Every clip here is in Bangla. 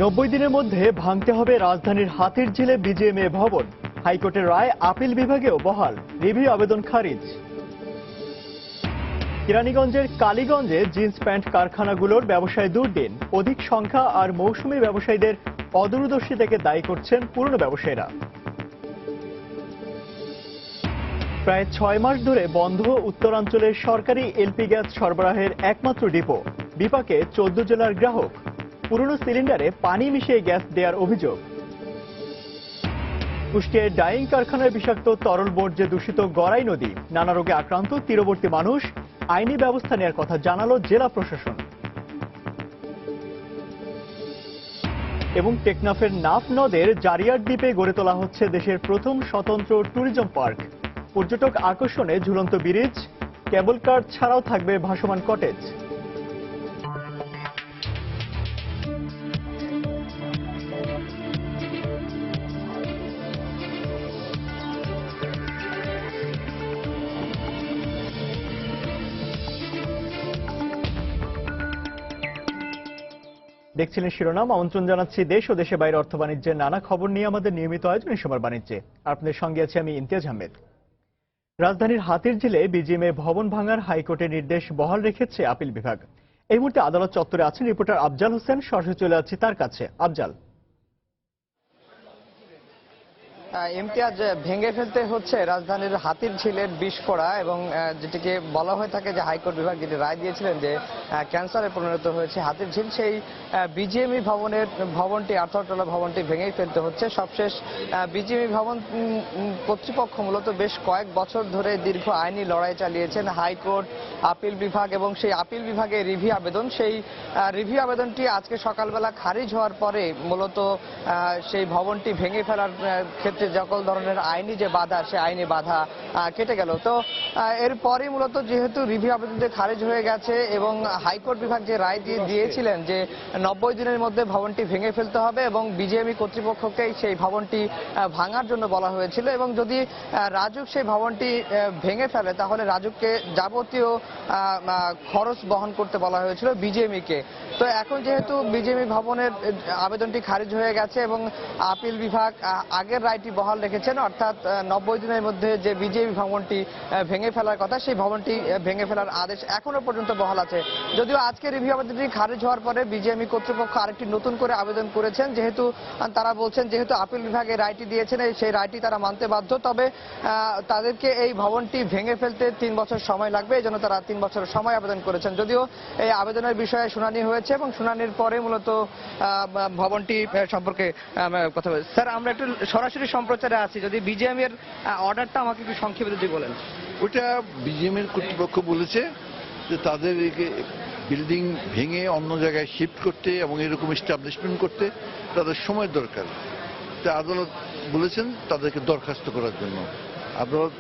90 দিনের মধ্যে ভাঙতে হবে রাজধানীর হাতিরঝিলে বিজিএমএ ভবন। হাইকোর্টের রায় আপিল বিভাগেও বহাল, রিভিউ আবেদন খারিজ। কেরানীগঞ্জের কালীগঞ্জে জিন্স প্যান্ট কারখানাগুলোর ব্যবসায় দুর্দিন। অধিক সংখ্যা আর মৌসুমী ব্যবসায়ীদের অদূরদর্শিতাকে দায়ী করছেন পুরনো ব্যবসায়ীরা। প্রায় 6 মাস ধরে বন্ধ উত্তরাঞ্চলের সরকারি এলপি গ্যাস সরবরাহের একমাত্র ডিপো। বিপাকে 14 জেলার গ্রাহক। পুরনো সিলিন্ডারে পানি মিশিয়ে গ্যাস দেওয়ার অভিযোগ। কুষ্টিয়ায় ডাইং কারখানায় বিষাক্ত তরল বর্জ্যে দূষিত গড়াই নদী। নানা রোগে আক্রান্ত তীরবর্তী মানুষ। আইনি ব্যবস্থা নেওয়ার কথা জানালো জেলা প্রশাসন। এবং টেকনাফের নাফ নদের জারিয়ার দ্বীপে গড়ে তোলা হচ্ছে দেশের প্রথম স্বতন্ত্র ট্যুরিজম পার্ক। পর্যটক আকর্ষণে ঝুলন্ত ব্রিজ, কেবল কার ছাড়াও থাকবে ভাসমান কটেজ। দেখছিলেন শিরোনাম। আমন্ত্রণ জানাচ্ছি দেশ ও দেশের বাইরে অর্থ বাণিজ্যের নানা খবর নিয়ে আমাদের নিয়মিত আয়োজন সময় বাণিজ্যে। আপনাদের সঙ্গে আছি আমি ইমতিয়াজ আহমেদ। রাজধানীর হাতিরঝিলে বিজিএমএ ভবন ভাঙার হাইকোর্টের নির্দেশ বহাল রেখেছে আপিল বিভাগ। এই মুহূর্তে আদালত চত্বরে আছেন রিপোর্টার আফজাল হোসেন। সরাসরি চলে যাচ্ছি তার কাছে। আফজাল। ইমতিয়াজ, ভেঙে ফেলতে হচ্ছে রাজধানীর হাতিরঝিলের বিস্ফোরা, এবং যেটিকে বলা হয়ে থাকে যে হাইকোর্ট বিভাগ যেটি রায় দিয়েছিলেন যে ক্যান্সারে পরিণত হয়েছে হাতিরঝিল, সেই বিজিএমই ভবনটি আঠারোতলা ভবনটি ভেঙেই ফেলতে হচ্ছে। সবশেষ বিজিএমই ভবন কর্তৃপক্ষ মূলত বেশ কয়েক বছর ধরে দীর্ঘ আইনি লড়াই চালিয়েছেন। হাইকোর্ট, আপিল বিভাগ এবং সেই আপিল বিভাগের রিভিউ আবেদন, সেই রিভিউ আবেদনটি আজকে সকালবেলা খারিজ হওয়ার পরে মূলত সেই ভবনটি ভেঙে ফেলার ক্ষেত্রে সকল ধরনের আইনি যে বাধা, সে আইনি বাধা কেটে গেল। তো এরপরই মূলত যেহেতু রিভিউ আবেদনটি খারিজ হয়ে গেছে এবং হাইকোর্ট বিভাগ যে রায় দিয়েছিলেন যে 90 দিনের মধ্যে ভবনটি ভেঙে ফেলতে হবে এবং বিজিএমই কর্তৃপক্ষকেই সেই ভবনটি ভাঙার জন্য বলা হয়েছিল, এবং যদি রাজুক সেই ভবনটি ভেঙে ফেলে তাহলে রাজুককে যাবতীয় খরচ বহন করতে বলা হয়েছিল বিজিএমইকে। তো এখন যেহেতু বিজিএমই ভবনের আবেদনটি খারিজ হয়ে গেছে এবং আপিল বিভাগ আগের রায়টি বহাল রেখেছেন, অর্থাৎ 90 দিনের মধ্যে যে বিজিএমই ভবনটি ভেঙে ফেলার কথা, সেই ভবনটি ভেঙে ফেলার আদেশ এখনো পর্যন্ত বহাল আছে। যদিও আজকে রিভিউ আবেদনটি খারিজ হওয়ার পরে বিজিএমই কর্তৃপক্ষ আরেকটি নতুন করে আবেদন করেছেন, যেহেতু তারা বলছেন যেহেতু আপিল বিভাগে রায়টি দিয়েছেন সেই রায়টি তারা মানতে বাধ্য, তবে তাদেরকে এই ভবনটি ভেঙে ফেলতে 3 বছর সময় লাগবে, এই জন্য তারা 3 বছর সময় আবেদন করেছেন। যদিও এই আবেদনের বিষয়ে শুনানি হয়েছে এবং শুনানির পরে মূলত ভবনটি সম্পর্কে কথা বলছি। স্যার, আমরা একটু সরাসরি সম্প্রচারে আছি, যদি বিজিএম এর অর্ডারটা আমাকে একটু সংক্ষেপে যদি বলেন। ওটা বিজিএম এর কর্তৃপক্ষ বলেছে যে তাদের বিল্ডিং ভেঙে অন্য জায়গায় শিফট করতে এবং এরকম এস্টাবলিশমেন্ট করতে তাদের সময় দরকার। তা আদালত বলেছেন তাদেরকে দরখাস্ত করার জন্য। আদালত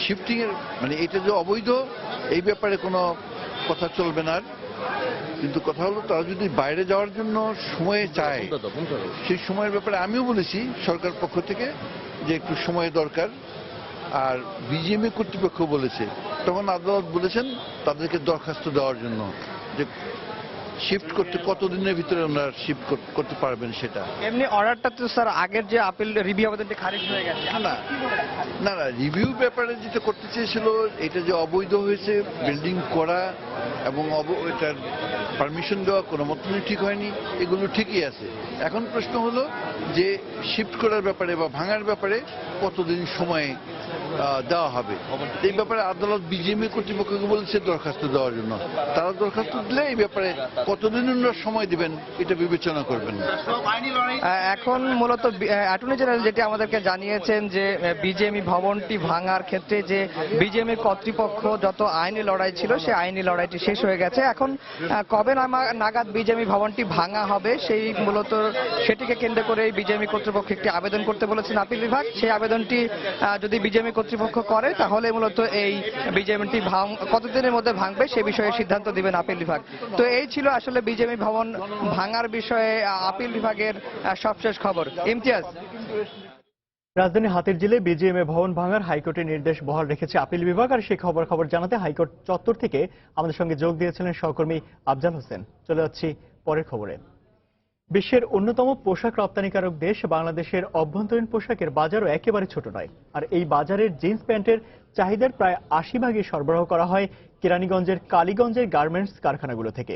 শিফটিং এর মানে এটা যে অবৈধ এই ব্যাপারে কোনো কথা চলবে না। কিন্তু কথা হলো তারা যদি বাইরে যাওয়ার জন্য সময় চায়, সেই সময়ের ব্যাপারে আমিও বলেছি সরকার পক্ষ থেকে যে একটু সময় দরকার। আর বিজিএমএ কর্তৃপক্ষ বলেছে, তখন আদালত বলেছেন তাদেরকে দরখাস্ত দেওয়ার জন্য যে শিফট করতে কতদিনের ভিতরে ওনারা শিফট করতে পারবেন সেটা। এমনি অর্ডারটা তো স্যার আগের যে আপিল রিভিউ আবেদনটি খারিজ হয়ে গেছে। না রিভিউ ব্যাপারে যেটা করতে চেয়েছিল, এটা যে অবৈধ হয়েছে বিল্ডিং করা এবং এটার পারমিশন দেওয়া কোনো মতনই ঠিক হয়নি, এগুলো ঠিকই আছে। এখন প্রশ্ন হলো যে শিফট করার ব্যাপারে বা ভাঙার ব্যাপারে কতদিন সময় দেওয়া হবে। এই ব্যাপারে আদালত বিজিএমই কর্তৃপক্ষকে বলেছে দরখাস্ত দেওয়ার জন্য। তারা দরখাস্ত দিলে এই ব্যাপারে কতদিন সময় দিবেন এটা বিবেচনা করবেন। এখন মূলত অ্যাটর্নি জেনারেল যেটি আমাদেরকে জানিয়েছেন যে বিজিএমই ভবনটি ভাঙার ক্ষেত্রে যে বিজিএমই কর্তৃপক্ষ যত আইনি লড়াই ছিল সেই আইনি লড়াইটি শেষ হয়ে গেছে। এখন কবে নাগাদ বিজিএমই ভবনটি ভাঙা হবে সেই মূলত সেটিকে কেন্দ্র করে বিজিএমই কর্তৃপক্ষ একটি আবেদন করতে বলেছেন আপিল বিভাগ। সেই আবেদনটি যদি বিজিএমই কর্তৃপক্ষ করে তাহলে মূলত এই বিজিএমটি কতদিনের মধ্যে ভাঙবে সে বিষয়ে সিদ্ধান্ত দিবেন আপিল বিভাগ। তো এই ছিল আসলে বিজিএমই ভবন ভাঙার বিষয়ে আপিল বিভাগের সবশেষ খবর। ইমতিয়াজ। রাজধানী হাতিরঝিলে বিজিএমএ ভবন ভাঙার হাইকোর্টের নির্দেশ বহাল রেখেছে আপিল বিভাগ। আর সেই খবর জানাতে হাইকোর্ট চত্বর থেকে আমাদের সঙ্গে যোগ দিয়েছিলেন সহকর্মী আফজাল হোসেন। চলে যাচ্ছি পরের খবরে। বিশ্বের অন্যতম পোশাক রপ্তানিকারক দেশ বাংলাদেশের অভ্যন্তরীণ পোশাকের বাজারও একেবারে ছোট নয়। আর এই বাজারের জিন্স প্যান্টের চাহিদার প্রায় ৮০% সরবরাহ করা হয় কেরানীগঞ্জের কালীগঞ্জের গার্মেন্টস কারখানাগুলো থেকে।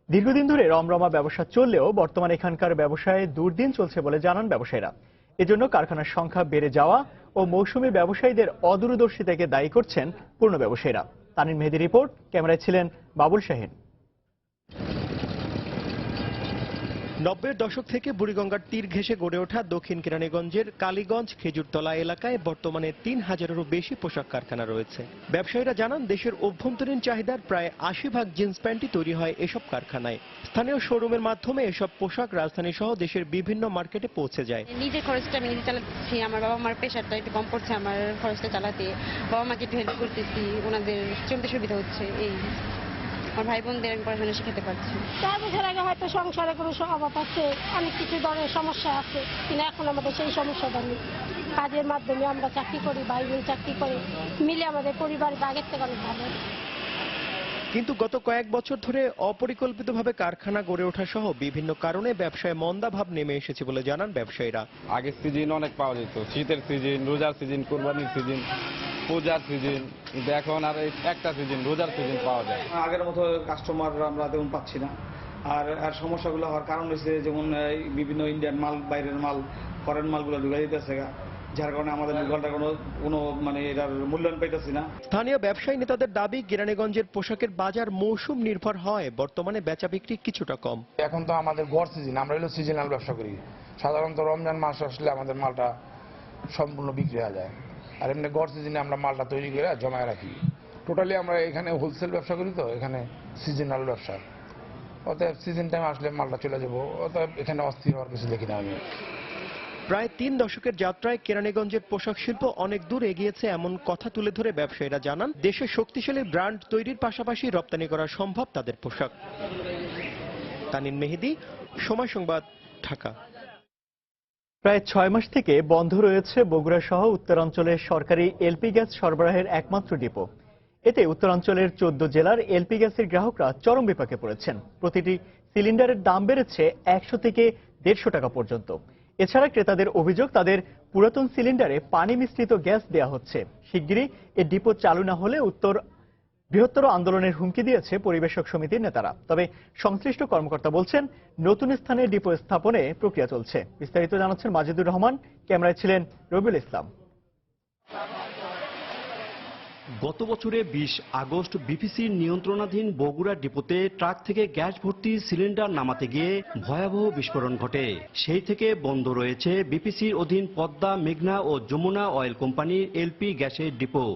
দীর্ঘদিন ধরে রমরমা ব্যবসা চললেও বর্তমানে এখানকার ব্যবসায় দুর্দিন চলছে বলে জানান ব্যবসায়ীরা। এজন্য কারখানার সংখ্যা বেড়ে যাওয়া ও মৌসুমী ব্যবসায়ীদের অদূরদর্শিতাকে দায়ী করছেন পূর্ণ ব্যবসায়ীরা। তানিম মেহেদি রিপোর্ট, ক্যামেরায় ছিলেন বাবুল শাহিন। 90-এর দশক থেকে বুড়িগঙ্গার তীর ঘেঁষে গড়ে ওঠা দক্ষিণ কেরানীগঞ্জের কালীগঞ্জ খেজুরতলা এলাকায় বর্তমানে ৩,০০০-এরও বেশি পোশাক কারখানা রয়েছে। ব্যবসায়ীরা জানান দেশের অভ্যন্তরীণ চাহিদার প্রায় ৮০% জিন্স প্যান্টই তৈরি হয় এসব কারখানায়। স্থানীয় শোরুমের মাধ্যমে এসব পোশাক রাজধানী সহ দেশের বিভিন্ন মার্কেটে পৌঁছে যায়। নিজের খরচটা আমি নিজে চালাচ্ছি, আমার বাবা মার প্রেশারটা একটু কম পড়ছে আমার খরচটা চালাতে, বাবা মাকে একটু হেল্প করতেছি, ওনাদের চলতে সুবিধা হচ্ছে। এই আমার ভাই বোনদের আমি পড়াশোনা শিখাতে পারছি। 4 বছর আগে হয়তো সংসারে কোনো অভাব আছে, অনেক কিছু ধরনের সমস্যা আছে, কিন্তু এখন আমাদের সেই সমস্যাটা নেই। কাজের মাধ্যমে আমরা চাকরি করি, ভাই বোন চাকরি করে মিলে আমাদের পরিবার আগের থেকে অনেক ভালো। কিন্তু গত কয়েক বছর ধরে অপরিকল্পিতভাবে কারখানা গড়ে ওঠা সহ বিভিন্ন কারণে ব্যবসায় মন্দাভাব নেমে এসেছে বলে জানান ব্যবসায়ীরা। আগের সিজন অনেক পাওয়া যেত, শীতের সিজন, রোজার সিজন, কোরবানির সিজন, পূজার সিজন, কিন্তু এখন আর একটা সিজন, রোজার সিজন পাওয়া যায়। আগের মতো কাস্টমার আমরা তেমন পাচ্ছি না। আর সমস্যাগুলো হওয়ার কারণ হচ্ছে যেমন বিভিন্ন ইন্ডিয়ান মাল, বাইরের মাল, ফরেন মালগুলো ঢুকে দিতেছে, যার কারণে আমাদের ঘন্টা কোনো মানে এটার মূল্যায়ন পাইতেছি না। স্থানীয় ব্যবসায়ী নেতাদের দাবি কেরানীগঞ্জের পোশাকের বাজার মৌসুম নির্ভর হয়, বর্তমানে বেচা বিক্রি কিছুটা কম। এখন তো আমাদের গড় সিজন, আমরা হলো সিজনাল ব্যবসা করি। সাধারণত রমজান মাস আসলে আমাদের মালটা সম্পূর্ণ বিক্রি হয়ে যায়, আর এমনি গড় সিজনে আমরা মালটা তৈরি করে জমায় রাখি। টোটালি আমরা এখানে হোলসেল ব্যবসা করি, তো এখানে সিজনাল ব্যবসা, অতএব সিজন টাইম আসলে মালটা চলে যাবো, অতএব এখানে অস্থির হওয়ার কিছু দেখি না আমি। প্রায় 3 দশকের যাত্রায় কেরানীগঞ্জের পোশাক শিল্প অনেক দূর এগিয়েছে এমন কথা তুলে ধরে ব্যবসায়ীরা জানান দেশে শক্তিশালী ব্র্যান্ড তৈরির পাশাপাশি রপ্তানি করা সম্ভব তাদের পোশাক। তানিম মেহেদি, সময় সংবাদ, ঢাকা। প্রায় 6 মাস থেকে বন্ধ রয়েছে বগুড়া সহ উত্তরাঞ্চলের সরকারি এলপি গ্যাস সরবরাহের একমাত্র ডিপো। এতে উত্তরাঞ্চলের 14 জেলার এলপি গ্যাসের গ্রাহকরা চরম বিপাকে পড়েছেন। প্রতিটি সিলিন্ডারের দাম বেড়েছে 100 থেকে 150 টাকা পর্যন্ত। এছাড়া ক্রেতাদের অভিযোগ, তাদের পুরাতন সিলিন্ডারে পানি মিশ্রিত গ্যাস দেওয়া হচ্ছে। শিগগিরই এ ডিপো চালু না হলে বৃহত্তর আন্দোলনের হুমকি দিয়েছে পরিবেশক সমিতির নেতারা। তবে সংশ্লিষ্ট কর্মকর্তা বলছেন নতুন স্থানে ডিপো স্থাপনে প্রক্রিয়া চলছে। বিস্তারিত জানাচ্ছেন মাজিদুর রহমান, ক্যামেরায় ছিলেন রবিউল ইসলাম। গত বছরে 20 আগস্ট বিপিসির নিয়ন্ত্রণাধীন বগুড়া ডিপোতে ট্রাক থেকে গ্যাস ভর্তি সিলিন্ডার নামাতে গিয়ে ভয়াবহ বিস্ফোরণ ঘটে। সেই থেকে বন্ধ রয়েছে বিপিসির অধীন পদ্মা, মেঘনা ও যমুনা অয়েল কোম্পানির এলপি গ্যাসের ডিপো।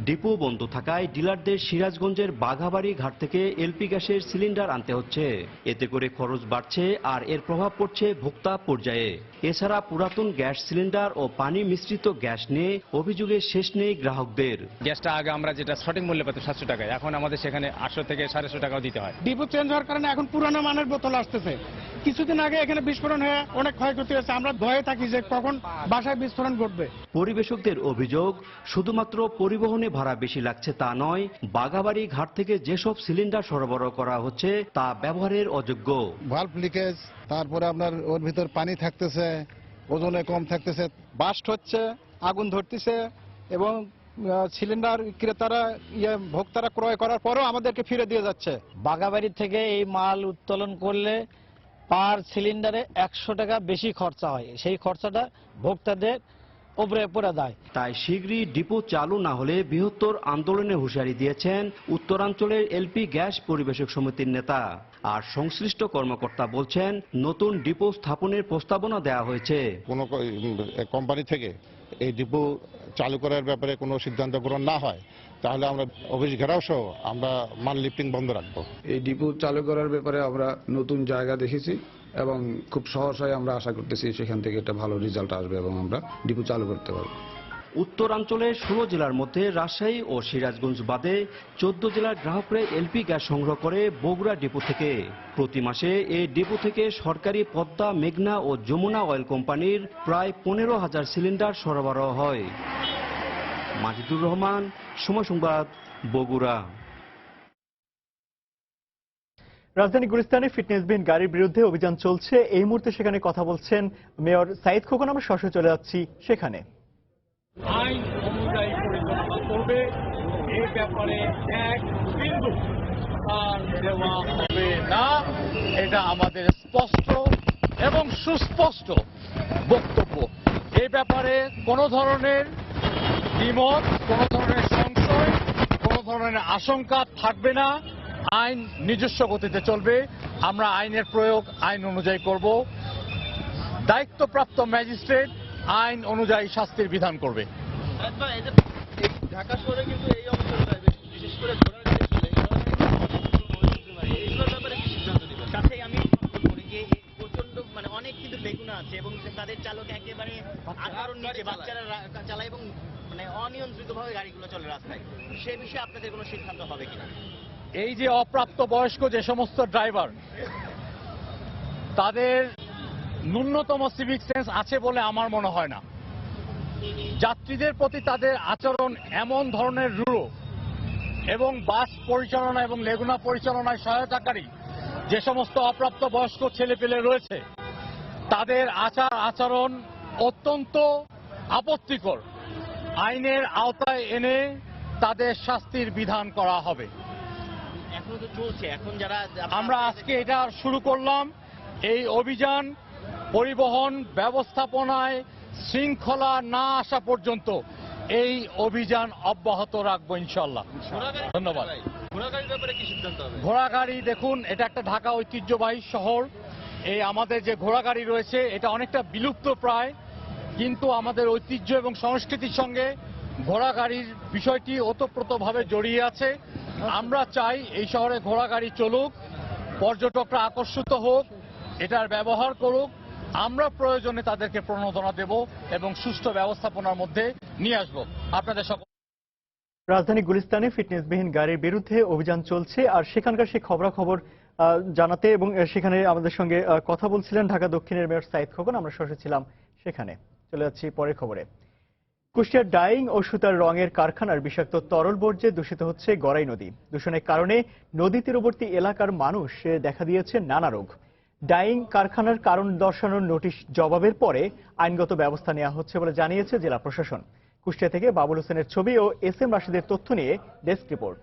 ডিপো বন্ধ থাকায় ডিলারদের সিরাজগঞ্জের বাঘাবাড়ি ঘাট থেকে এলপি গ্যাসের সিলিন্ডার আনতে হচ্ছে। এতে করে খরচ বাড়ছে আর এর প্রভাব পড়ছে ভোক্তা পর্যায়ে। এছাড়া পুরাতন গ্যাস সিলিন্ডার ও পানি মিশ্রিত গ্যাস নিয়ে অভিযোগের শেষ নেই গ্রাহকদের। গ্যাসটা আগে আমরা যেটা সঠিক মূল্যে পেতাম 700 টাকায়, এখন আমাদের সেখানে 800 থেকে 750 টাকাও দিতে হয়। ডিপো চেঞ্জ হওয়ার কারণে এখন পুরানো মানের বোতল আসতেছে। কিছুদিন আগে এখানে বিস্ফোরণ হয়ে অনেক ক্ষয়ক্ষতি হয়েছে, আমরা ভয়ে থাকি যে কখন বাসায় বিস্ফোরণ ঘটবে। পরিবেশকদের অভিযোগ, শুধুমাত্র পরিবহনে ভাড়া বেশি লাগছে তা নয়, বাঘাবাড়ি ঘাট থেকে যেসব সিলিন্ডার সরবরাহ করা হচ্ছে তা ব্যবহারের অযোগ্য। ভালভ লিকেজ, তারপরে আপনার ওর ভিতর পানি থাকতেছে, ওজনে কম থাকতেছে, বাস্ট হচ্ছে, আগুন ধরতেছে, এবং সিলিন্ডার ক্রেতারা ভোক্তারা ক্রয় করার পরেও আমাদেরকে ফিরে দিয়ে যাচ্ছে। বাঘাবাড়ি থেকে এই মাল উত্তোলন করলে পার সিলিন্ডারে 100 টাকা বেশি খরচা হয়, সেই খরচাটা ভোক্তাদের উপরে পড়ে যায়। তাই শীঘ্রই ডিপো চালু না হলে বৃহত্তর আন্দোলনের হুঁশিয়ারি দিয়েছেন উত্তরাঞ্চলের এলপি গ্যাস পরিবেশক সমিতির নেতা। আর সংশ্লিষ্ট কর্মকর্তা বলছেন নতুন ডিপো স্থাপনের প্রস্তাবনা দেওয়া হয়েছে। কোনো কোম্পানি থেকে এই ডিপো চালু করার ব্যাপারে কোনো সিদ্ধান্ত গ্রহণ না হয় তাহলে আমরা অফিস ঘেরাও সহ আমরা মাল লিফটিং বন্ধ রাখবো। এই ডিপো চালু করার ব্যাপারে আমরা নতুন জায়গা দেখেছি এবং খুব সহসাই আমরা আশা করতেছি সেখান থেকে একটা ভালো রেজাল্ট আসবে এবং আমরা ডিপো চালু করতে পারবো। উত্তরাঞ্চলের 16 জেলার মধ্যে রাজশাহী ও সিরাজগঞ্জ বাদে 14 জেলার গ্রাহকরা এলপি গ্যাস সংগ্রহ করে বগুড়া ডিপো থেকে। প্রতি মাসে এই ডিপো থেকে সরকারি পদ্মা, মেঘনা ও যমুনা অয়েল কোম্পানির প্রায় 15,000 সিলিন্ডার সরবরাহ হয়। মাজিদুর রহমান, সময় সংবাদ, বগুড়া। রাজধানী গুলিস্তানে ফিটনেসবিহীন গাড়ির বিরুদ্ধে অভিযান চলছে। এই মুহূর্তে সেখানে কথা বলছেন মেয়র সাইদ খোকন। আমরা সরাসরি চলে যাচ্ছি সেখানে। আইন অনুযায়ী পরিচালনা করবে, এই ব্যাপারে এক বিন্দু ছাড় দেওয়া হবে না। এটা আমাদের স্পষ্ট এবং সুস্পষ্ট বক্তব্য। এই ব্যাপারে কোনো ধরনের দ্বিমত, কোনো ধরনের সংশয়, কোনো ধরনের আশঙ্কা থাকবে না। আইন নিজস্ব গতিতে চলবে। আমরা আইনের প্রয়োগ আইন অনুযায়ী করব। দায়িত্বপ্রাপ্ত ম্যাজিস্ট্রেট আইন অনুযায়ী শাস্তির বিধান করবে। ঢাকা শহরে কিন্তু এই অঞ্চলটায় বিশেষ করে এইগুলোর ব্যাপারে কি সিদ্ধান্ত নেবেন? কাছে আমি করি যে প্রচন্ড অনেক কিন্তু বেগুনা আছে এবং তাদের চালক একেবারে আকারণ নিচে বাচ্চারা চালায় এবং অনিয়ন্ত্রিতভাবে গাড়িগুলো চলে রাস্তায়। সে বিষয়ে আপনাদের কোনো সিদ্ধান্ত হবে কিনা? এই যে অপ্রাপ্ত বয়স্ক যে সমস্ত ড্রাইভার, তাদের ন্যূনতম সিভিক সেন্স আছে বলে আমার মনে হয় না। যাত্রীদের প্রতি তাদের আচরণ এমন ধরনের রূঢ় এবং বাস পরিচালনা এবং লেগুনা পরিচালনায় সহায়তাকারী যে সমস্ত অপ্রাপ্ত বয়স্ক ছেলেপেলে রয়েছে, তাদের আচরণ অত্যন্ত আপত্তিকর। আইনের আওতায় এনে তাদের শাস্তির বিধান করা হবে। এখনো তো চলছে, এখন যারা আমরা আজকে এটা শুরু করলাম। এই অভিযান পরিবহন ব্যবস্থাপনায় শৃঙ্খলা না আসা পর্যন্ত এই অভিযান অব্যাহত রাখবো ইনশাল্লাহ। ধন্যবাদ। ঘোড়াগাড়ির ব্যাপারে কি সিদ্ধান্ত হবে? ঘোড়াগাড়ি দেখুন, এটা একটা ঢাকা ঐতিহ্যবাহী শহর। এই আমাদের যে ঘোড়াগাড়ি রয়েছে এটা অনেকটা বিলুপ্ত প্রায়, কিন্তু আমাদের ঐতিহ্য এবং সংস্কৃতির সঙ্গে ঘোড়াগাড়ির বিষয়টি ওতপ্রোতভাবে জড়িয়ে আছে। আমরা চাই এই শহরে ঘোড়াগাড়ি চলুক, পর্যটকরা আকর্ষিত হোক, এটার ব্যবহার করুক। আমরা প্রয়োজনে তাদেরকে প্রণোদনা দেব এবং সুষ্ঠু ব্যবস্থাপনার মধ্যে নিয়ে আসব। আপনাদের সকল রাজধানী গুলিস্তানে ফিটনেসবিহীন গাড়ির বিরুদ্ধে অভিযান চলছে, আর সেখানকার সেই খবরাখবর জানাতে এবং সেখানে আমাদের সঙ্গে কথা বলছিলেন ঢাকা দক্ষিণের মেয়র সাইদ খোকন। আমরা সরাসরি ছিলাম সেখানে। চলে যাচ্ছি পরের খবরে। কুষ্টিয়ার ডাইং ও সুতার রঙের কারখানার বিষাক্ত তরল বর্জ্যে দূষিত হচ্ছে গড়াই নদী। দূষণের কারণে নদী তীরবর্তী এলাকার মানুষ দেখা দিয়েছে নানা রোগ। ডাইং কারখানার কারণ দর্শানোর নোটিশ জবাবের পরে আইনগত ব্যবস্থা নেওয়া হচ্ছে বলে জানিয়েছে জেলা প্রশাসন। কুষ্টিয়া থেকে বাবুল হোসেনের ছবি ও এস এম রাশিদের তথ্য নিয়ে ডেস্ক রিপোর্ট।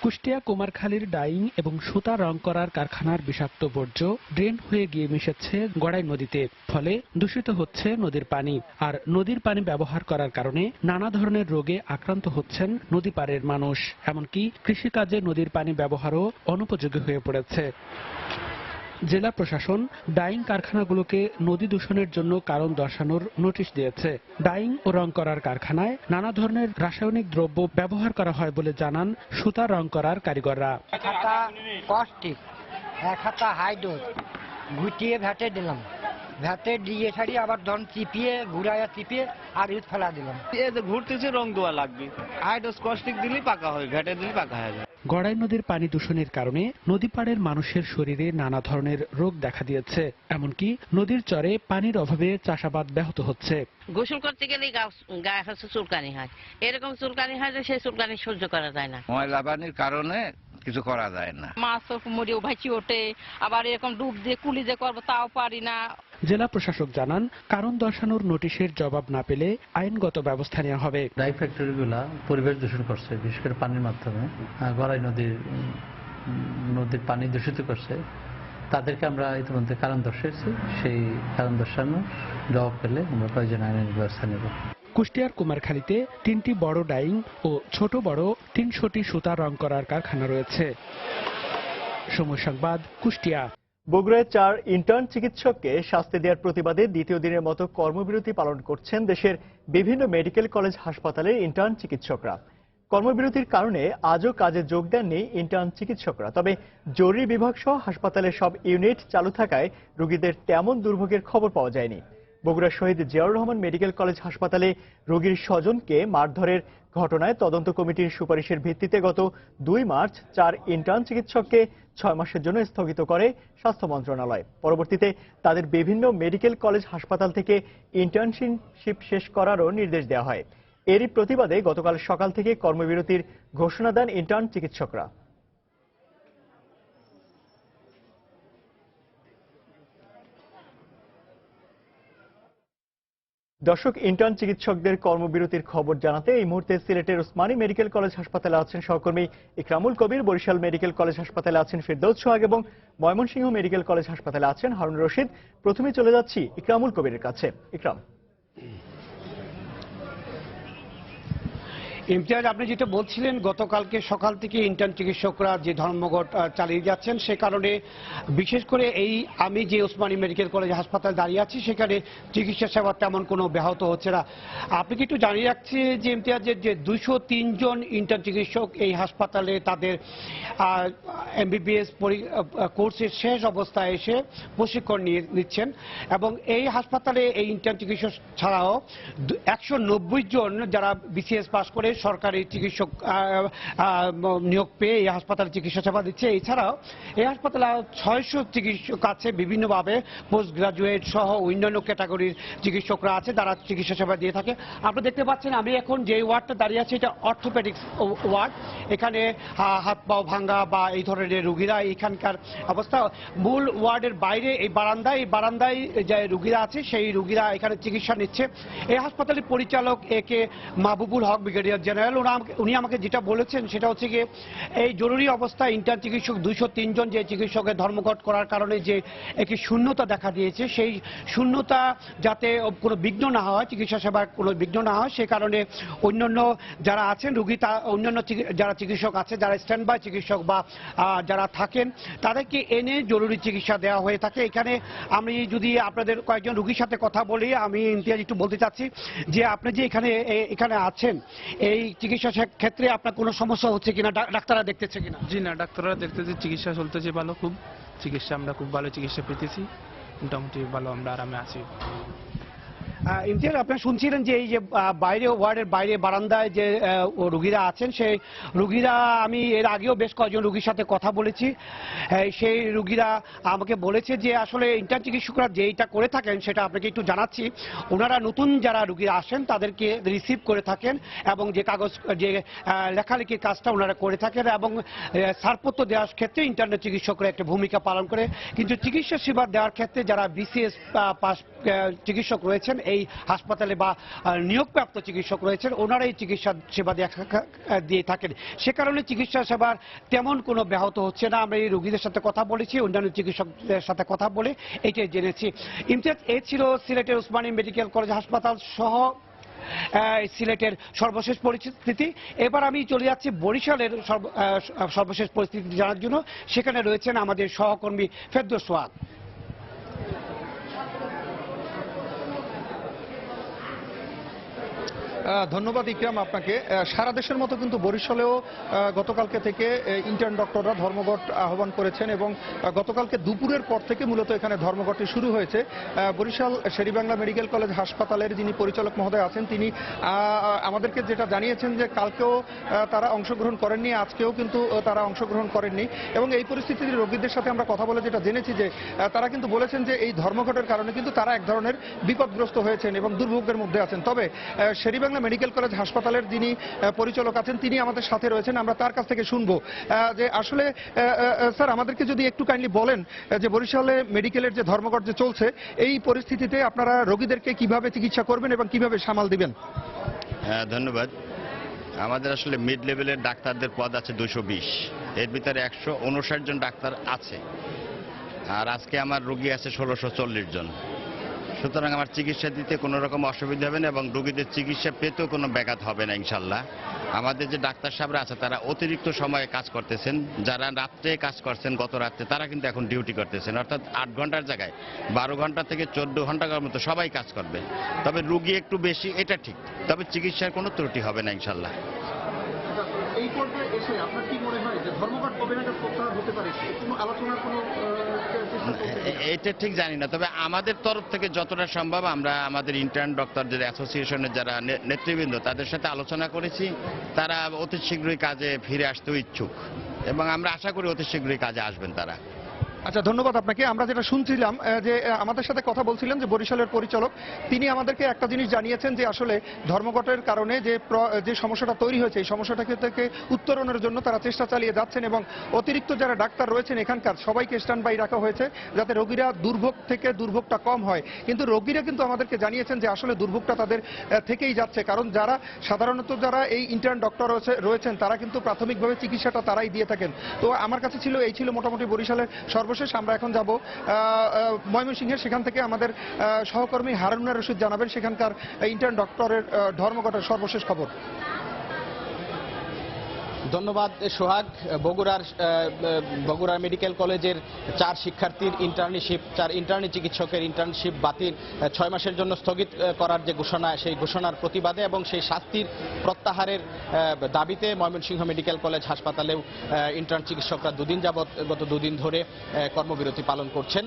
কুষ্টিয়া কুমারখালীর ডাইং এবং সুতা রং করার কারখানার বিষাক্ত বর্জ্য ড্রেন হয়ে গিয়ে মিশেছে গড়াই নদীতে। ফলে দূষিত হচ্ছে নদীর পানি। আর নদীর পানি ব্যবহার করার কারণে নানা ধরনের রোগে আক্রান্ত হচ্ছেন নদী পাড়ের মানুষ। এমনকি কৃষিকাজে নদীর পানি ব্যবহারও অনুপযোগী হয়ে পড়েছে। জেলা প্রশাসন ডাইং কারখানাগুলোকে নদী দূষণের জন্য কারণ দর্শানোর নোটিশ দিয়েছে। ডাইং ও রং করার কারখানায় নানা ধরনের রাসায়নিক দ্রব্য ব্যবহার করা হয় বলে জানান সুতা রং করার কারিগররা। এক হাতা হাইড্রোজ ঘুটিয়ে ভ্যাটে দিলাম, ভ্যাটে দিয়ে ছাড়ি আবার ধন চিপিয়ে ঘুরাইয়া চিপিয়ে আর ইট ফেলা দিলাম। ঘুরতেছে রং দেওয়া লাগবে, হাইড্রোজ কস্টিক দিলেই পাকা হয়, ভ্যাটে দিলে পাকা হয়ে যায়। গড়াই নদীর পানি দূষণের কারণে নদী পাড়ের মানুষের শরীরে নানা ধরনের রোগ দেখা দিয়েছে। এমনকি নদীর চরে পানির অভাবে চাষাবাদ ব্যাহত হচ্ছে। গোসল করতে গেলে গায়ে হচ্ছে চুলকানি হয়, এরকম চুলকানি হয় যে সেই চুলকানি সহ্য করা যায় না। ময়লা পানির কারণে কিছু করা যায় না। মাছ মরিও ভাইচি ওঠে, আবার এরকম ডুব দিয়ে কুলি যে করবো তাও পারি না। জেলা প্রশাসক জানান কারণ দর্শানোর নোটিশের জবাব না পেলে আইনগত ব্যবস্থা নেওয়া হবে। ডাই ফ্যাক্টরিগুলা পরিবেশ দূষণ করছে, বিশেষ করে পানির মাধ্যমে গড়াই নদীর পানি দূষিত করছে। তাদেরকে আমরা ইতিমধ্যে কারণ দর্শিয়েছি, সেই কারণ দর্শানোর জবাব পেলে আমরা প্রয়োজনীয় আইনের ব্যবস্থা নেব। কুষ্টিয়ার কুমারখালীতে 3টি বড় ডাইং ও ছোট বড় 300টি সুতা রং করার কারখানা রয়েছে। সময় সংবাদ, কুষ্টিয়া। বগুড়ায় 4 ইন্টার্ন চিকিৎসককে শাস্তি দেওয়ার প্রতিবাদে দ্বিতীয় দিনের মতো কর্মবিরতি পালন করছেন দেশের বিভিন্ন মেডিকেল কলেজ হাসপাতালের ইন্টার্ন চিকিৎসকরা। কর্মবিরতির কারণে আজও কাজে যোগ দেননি ইন্টার্ন চিকিৎসকরা। তবে জরুরি বিভাগ সহ হাসপাতালের সব ইউনিট চালু থাকায় রোগীদের তেমন দুর্ভোগের খবর পাওয়া যায়নি। বগুড়া শহীদ জিয়াউর রহমান মেডিকেল কলেজ হাসপাতালে রোগীর স্বজনকে মারধরের ঘটনায় তদন্ত কমিটির সুপারিশের ভিত্তিতে গত 2 মার্চ 4 ইন্টার্ন চিকিৎসককে 6 মাসের জন্য স্থগিত করে স্বাস্থ্য মন্ত্রণালয়। পরবর্তীতে তাদের বিভিন্ন মেডিকেল কলেজ হাসপাতাল থেকে ইন্টার্নশিপ শেষ করারও নির্দেশ দেওয়া হয়। এরই প্রতিবাদে গতকাল সকাল থেকে কর্মবিরতির ঘোষণা দেন ইন্টার্ন চিকিৎসকরা। দর্শক, ইন্টার্ন চিকিৎসকদের কর্মবিরতির খবর জানাতে এই মুহূর্তে সিলেটের ওসমানী মেডিকেল কলেজ হাসপাতালে আছেন সহকর্মী ইকরামুল কবির, বরিশাল মেডিকেল কলেজ হাসপাতালে আছেন ফিরদৌস সোহাগ এবং ময়মনসিংহ মেডিকেল কলেজ হাসপাতালে আছেন হারুন রশিদ। প্রথমে চলে যাচ্ছি ইকরামুল কবিরের কাছে। ইকরাম, ইমতিয়াজ, আপনি যেটা বলছিলেন গতকালকে সকাল থেকে ইন্টার্ন চিকিৎসকরা যে ধর্মঘট চালিয়ে যাচ্ছেন, সে কারণে বিশেষ করে আমি যে ওসমানী মেডিকেল কলেজ হাসপাতাল দাঁড়িয়ে আছি সেখানে চিকিৎসা সেবা তেমন কোনো ব্যাহত হচ্ছে না। আপনি কি একটু জানিয়ে রাখছি যে ইমতিয়াজের যে 203 জন ইন্টার্ন চিকিৎসক এই হাসপাতালে তাদের MBBS কোর্সের শেষ অবস্থায় এসে প্রশিক্ষণ নিচ্ছেন এবং এই হাসপাতালে এই ইন্টার্ন চিকিৎসক ছাড়াও 190 জন যারা BCS পাস করে সরকারি চিকিৎসক নিয়োগ পেয়ে এই হাসপাতালে চিকিৎসা সেবা দিচ্ছে। এছাড়াও এই হাসপাতালে 600 চিকিৎসক আছে, বিভিন্নভাবে পোস্ট গ্রাজুয়েট সহ অন্যান্য ক্যাটাগরির চিকিৎসকরা আছে যারা চিকিৎসা সেবা দিয়ে থাকে। আপনি দেখতে পাচ্ছেন আমি এখন যে ওয়ার্ডটা দাঁড়িয়ে আছি এটা অর্থোপেডিক্স ওয়ার্ড। এখানে হাত পাও ভাঙ্গা বা এই ধরনের রুগীরা এখানকার অবস্থা। মূল ওয়ার্ডের বাইরে এই বারান্দায় যে রুগীরা আছে সেই রুগীরা এখানে চিকিৎসা নিচ্ছে। এই হাসপাতালের পরিচালক একে মাহবুবুল হক ব্রিগেডিয়ার জেনারেল, উনি আমাকে যেটা বলেছেন সেটা হচ্ছে গিয়ে এই জরুরি অবস্থায় ইন্টার্ন চিকিৎসক 203 জন যে চিকিৎসকের ধর্মঘট করার কারণে যে একটি শূন্যতা দেখা দিয়েছে, সেই শূন্যতা যাতে কোনো বিঘ্ন না হয়, চিকিৎসা সেবার কোনো বিঘ্ন না হয়, সে কারণে অন্যান্য যারা আছেন রুগী অন্যান্য যারা চিকিৎসক আছে, যারা স্ট্যান্ড বাই চিকিৎসক বা যারা থাকেন তাদেরকে এনে জরুরি চিকিৎসা দেওয়া হয়ে থাকে। এখানে আমি যদি আপনাদের কয়েকজন রুগীর সাথে কথা বলি, আমি ইমতিয়াজ একটু বলতে চাচ্ছি যে আপনি যে এখানে আছেন এই চিকিৎসা ক্ষেত্রে আপনার কোনো সমস্যা হচ্ছে কিনা, ডাক্তাররা দেখতেছে কিনা? জি না, ডাক্তাররা দেখতেছে, চিকিৎসা চলতেছে ভালো, খুব চিকিৎসা আমরা খুব ভালো চিকিৎসা পেতেছি, মোটামুটি ভালো আমরা আরামে আছি। ইমতিয়াজ, আপনারা শুনছিলেন যে এই যে বাইরে ওয়ার্ডের বাইরে বারান্দায় যে রুগীরা আছেন, সেই রুগীরা আমি এর আগেও বেশ কয়েকজন রুগীর সাথে কথা বলেছি। সেই রুগীরা আমাকে বলেছে যে আসলে ইন্টার্ন চিকিৎসকরা যেটা করে থাকেন সেটা আপনাকে একটু জানাচ্ছি। ওনারা নতুন যারা রুগীরা আসেন তাদেরকে রিসিভ করে থাকেন এবং যে কাগজ যে লেখালেখির কাজটা ওনারা করে থাকেন এবং ছাড়পত্র দেওয়ার ক্ষেত্রে ইন্টার্ন চিকিৎসকরা একটা ভূমিকা পালন করে। কিন্তু চিকিৎসা সেবা দেওয়ার ক্ষেত্রে যারা BCS পাস চিকিৎসক রয়েছেন এই হাসপাতালে বা নিয়োগপ্রাপ্ত চিকিৎসক রয়েছেন, ওনারা এই চিকিৎসা সেবা দিয়ে থাকেন। সে কারণে চিকিৎসা সেবার তেমন কোনো ব্যাহত হচ্ছে না। আমরা এই রোগীদের সাথে কথা বলেছি, অন্যান্য চিকিৎসকদের সাথে কথা বলে এটাই জেনেছি। ইমতিয়াজ, এই ছিল সিলেটের ওসমানী মেডিকেল কলেজ হাসপাতাল সহ সিলেটের সর্বশেষ পরিস্থিতি। এবার আমি চলে যাচ্ছি বরিশালের সর্বশেষ পরিস্থিতি জানার জন্য। সেখানে রয়েছেন আমাদের সহকর্মী ফিরদৌস সোহাগ। ধন্যবাদ ইকরাম আপনাকে। সারা দেশের মতো কিন্তু বরিশালেও গতকালকে থেকে ইন্টার্ন ডক্টররা ধর্মঘট আহ্বান করেছেন এবং গতকালকে দুপুরের পর থেকে মূলত এখানে ধর্মঘটটি শুরু হয়েছে। বরিশাল শেরেবাংলা মেডিকেল কলেজ হাসপাতালের যিনি পরিচালক মহোদয় আছেন তিনি আমাদেরকে যেটা জানিয়েছেন যে কালকেও তারা অংশগ্রহণ করেননি, আজকেও কিন্তু তারা অংশগ্রহণ করেননি এবং এই পরিস্থিতিতে রোগীদের সাথে আমরা কথা বলে যেটা জেনেছি যে তারা কিন্তু বলেছেন যে এই ধর্মঘটের কারণে কিন্তু তারা এক ধরনের বিপদগ্রস্ত হয়েছেন এবং দুর্ভোগের মধ্যে আছেন। তবে শেরেবাংলা মেডিকেল কলেজ হাসপাতালের যিনি পরিচালক আছেন তিনি আমাদের সাথে রয়েছেন, আমরা তার কাছ থেকে শুনবো যে আসলে স্যার আমাদেরকে যদি একটু কাইন্ডলি বলেন যে বরিশালে মেডিকেলের যে ধর্মঘট যে চলছে এই পরিস্থিতিতে আপনারা রোগীদেরকে কিভাবে চিকিৎসা করবেন এবং কিভাবে সামাল দিবেন? ধন্যবাদ। আমাদের আসলে মিড লেভেলের ডাক্তারদের পদ আছে 220, এর ভিতরে 159 জন ডাক্তার আছে আর আজকে আমার রোগী আছে 1640 জন। সুতরাং আমার চিকিৎসা দিতে কোনো রকম অসুবিধা হবে না এবং রোগীদের চিকিৎসা পেতেও কোনো ব্যাঘাত হবে না ইনশাল্লাহ। আমাদের যে ডাক্তার সাহেবরা আছে তারা অতিরিক্ত সময়ে কাজ করতেছেন, যারা রাত্রে কাজ করছেন গত রাত্রে তারা কিন্তু এখন ডিউটি করতেছেন, অর্থাৎ 8 ঘন্টার জায়গায় 12 ঘন্টা থেকে 14 ঘন্টার মতো সবাই কাজ করবে। তবে রোগী একটু বেশি এটা ঠিক, তবে চিকিৎসার কোনো ত্রুটি হবে না ইনশাল্লাহ। এই পর্যায়ে এসে আপনার কি মনে হয় যে ধর্মঘট কবে নাগাদ প্রত্যাহার হতে পারে? কোনো আলোচনার কোনো এটা ঠিক জানি না, তবে আমাদের তরফ থেকে যতটা সম্ভব আমরা আমাদের ইন্টার্ন ডক্টরদের অ্যাসোসিয়েশনের যারা নেতৃবৃন্দ তাদের সাথে আলোচনা করেছি, তারা অতি শীঘ্রই কাজে ফিরে আসতেও ইচ্ছুক এবং আমরা আশা করি অতি শীঘ্রই কাজে আসবেন তারা। আচ্ছা, ধন্যবাদ আপনাকে। আমরা যেটা শুনছিলাম যে আমাদের সাথে কথা বলছিলেন যে বরিশালের পরিচালক, তিনি আমাদেরকে একটা জিনিস জানিয়েছেন যে আসলে ধর্মঘটের কারণে যে সমস্যাটা তৈরি হয়েছে এই সমস্যাটাকে থেকে উত্তরণের জন্য তারা চেষ্টা চালিয়ে যাচ্ছেন এবং অতিরিক্ত যারা ডাক্তার রয়েছেন এখানকার সবাইকে স্ট্যান্ড বাই রাখা হয়েছে যাতে রোগীরা দুর্ভোগ থেকে দুর্ভোগটা কম হয়। কিন্তু রোগীরা কিন্তু আমাদেরকে জানিয়েছেন যে আসলে দুর্ভোগটা তাদের থেকেই যাচ্ছে, কারণ যারা সাধারণত যারা এই ইন্টার্ন ডক্টর রয়েছেন তারা কিন্তু প্রাথমিকভাবে চিকিৎসাটা তারাই দিয়ে থাকেন। তো আমার কাছে এই ছিল মোটামুটি বরিশালের সর্বশেষ। আমরা এখন যাব ময়মনসিংহের, সেখান থেকে আমাদের সহকর্মী হারুন রশিদ জানাবেন সেখানকার ইন্টার্ন ডক্টরের ধর্মঘটের সর্বশেষ খবর। ধন্যবাদ সোহাগ। বগুড়ার মেডিকেল কলেজের 4 শিক্ষার্থীর ইন্টার্নি চিকিৎসকের ইন্টার্নশিপ বাতিল 6 মাসের জন্য স্থগিত করার যে ঘোষণা, সেই ঘোষণার প্রতিবাদে এবং সেই শাস্তির প্রত্যাহারের দাবিতে ময়মনসিংহ মেডিকেল কলেজ হাসপাতালেও ইন্টার্ন চিকিৎসকরা গত দুদিন ধরে কর্মবিরতি পালন করছেন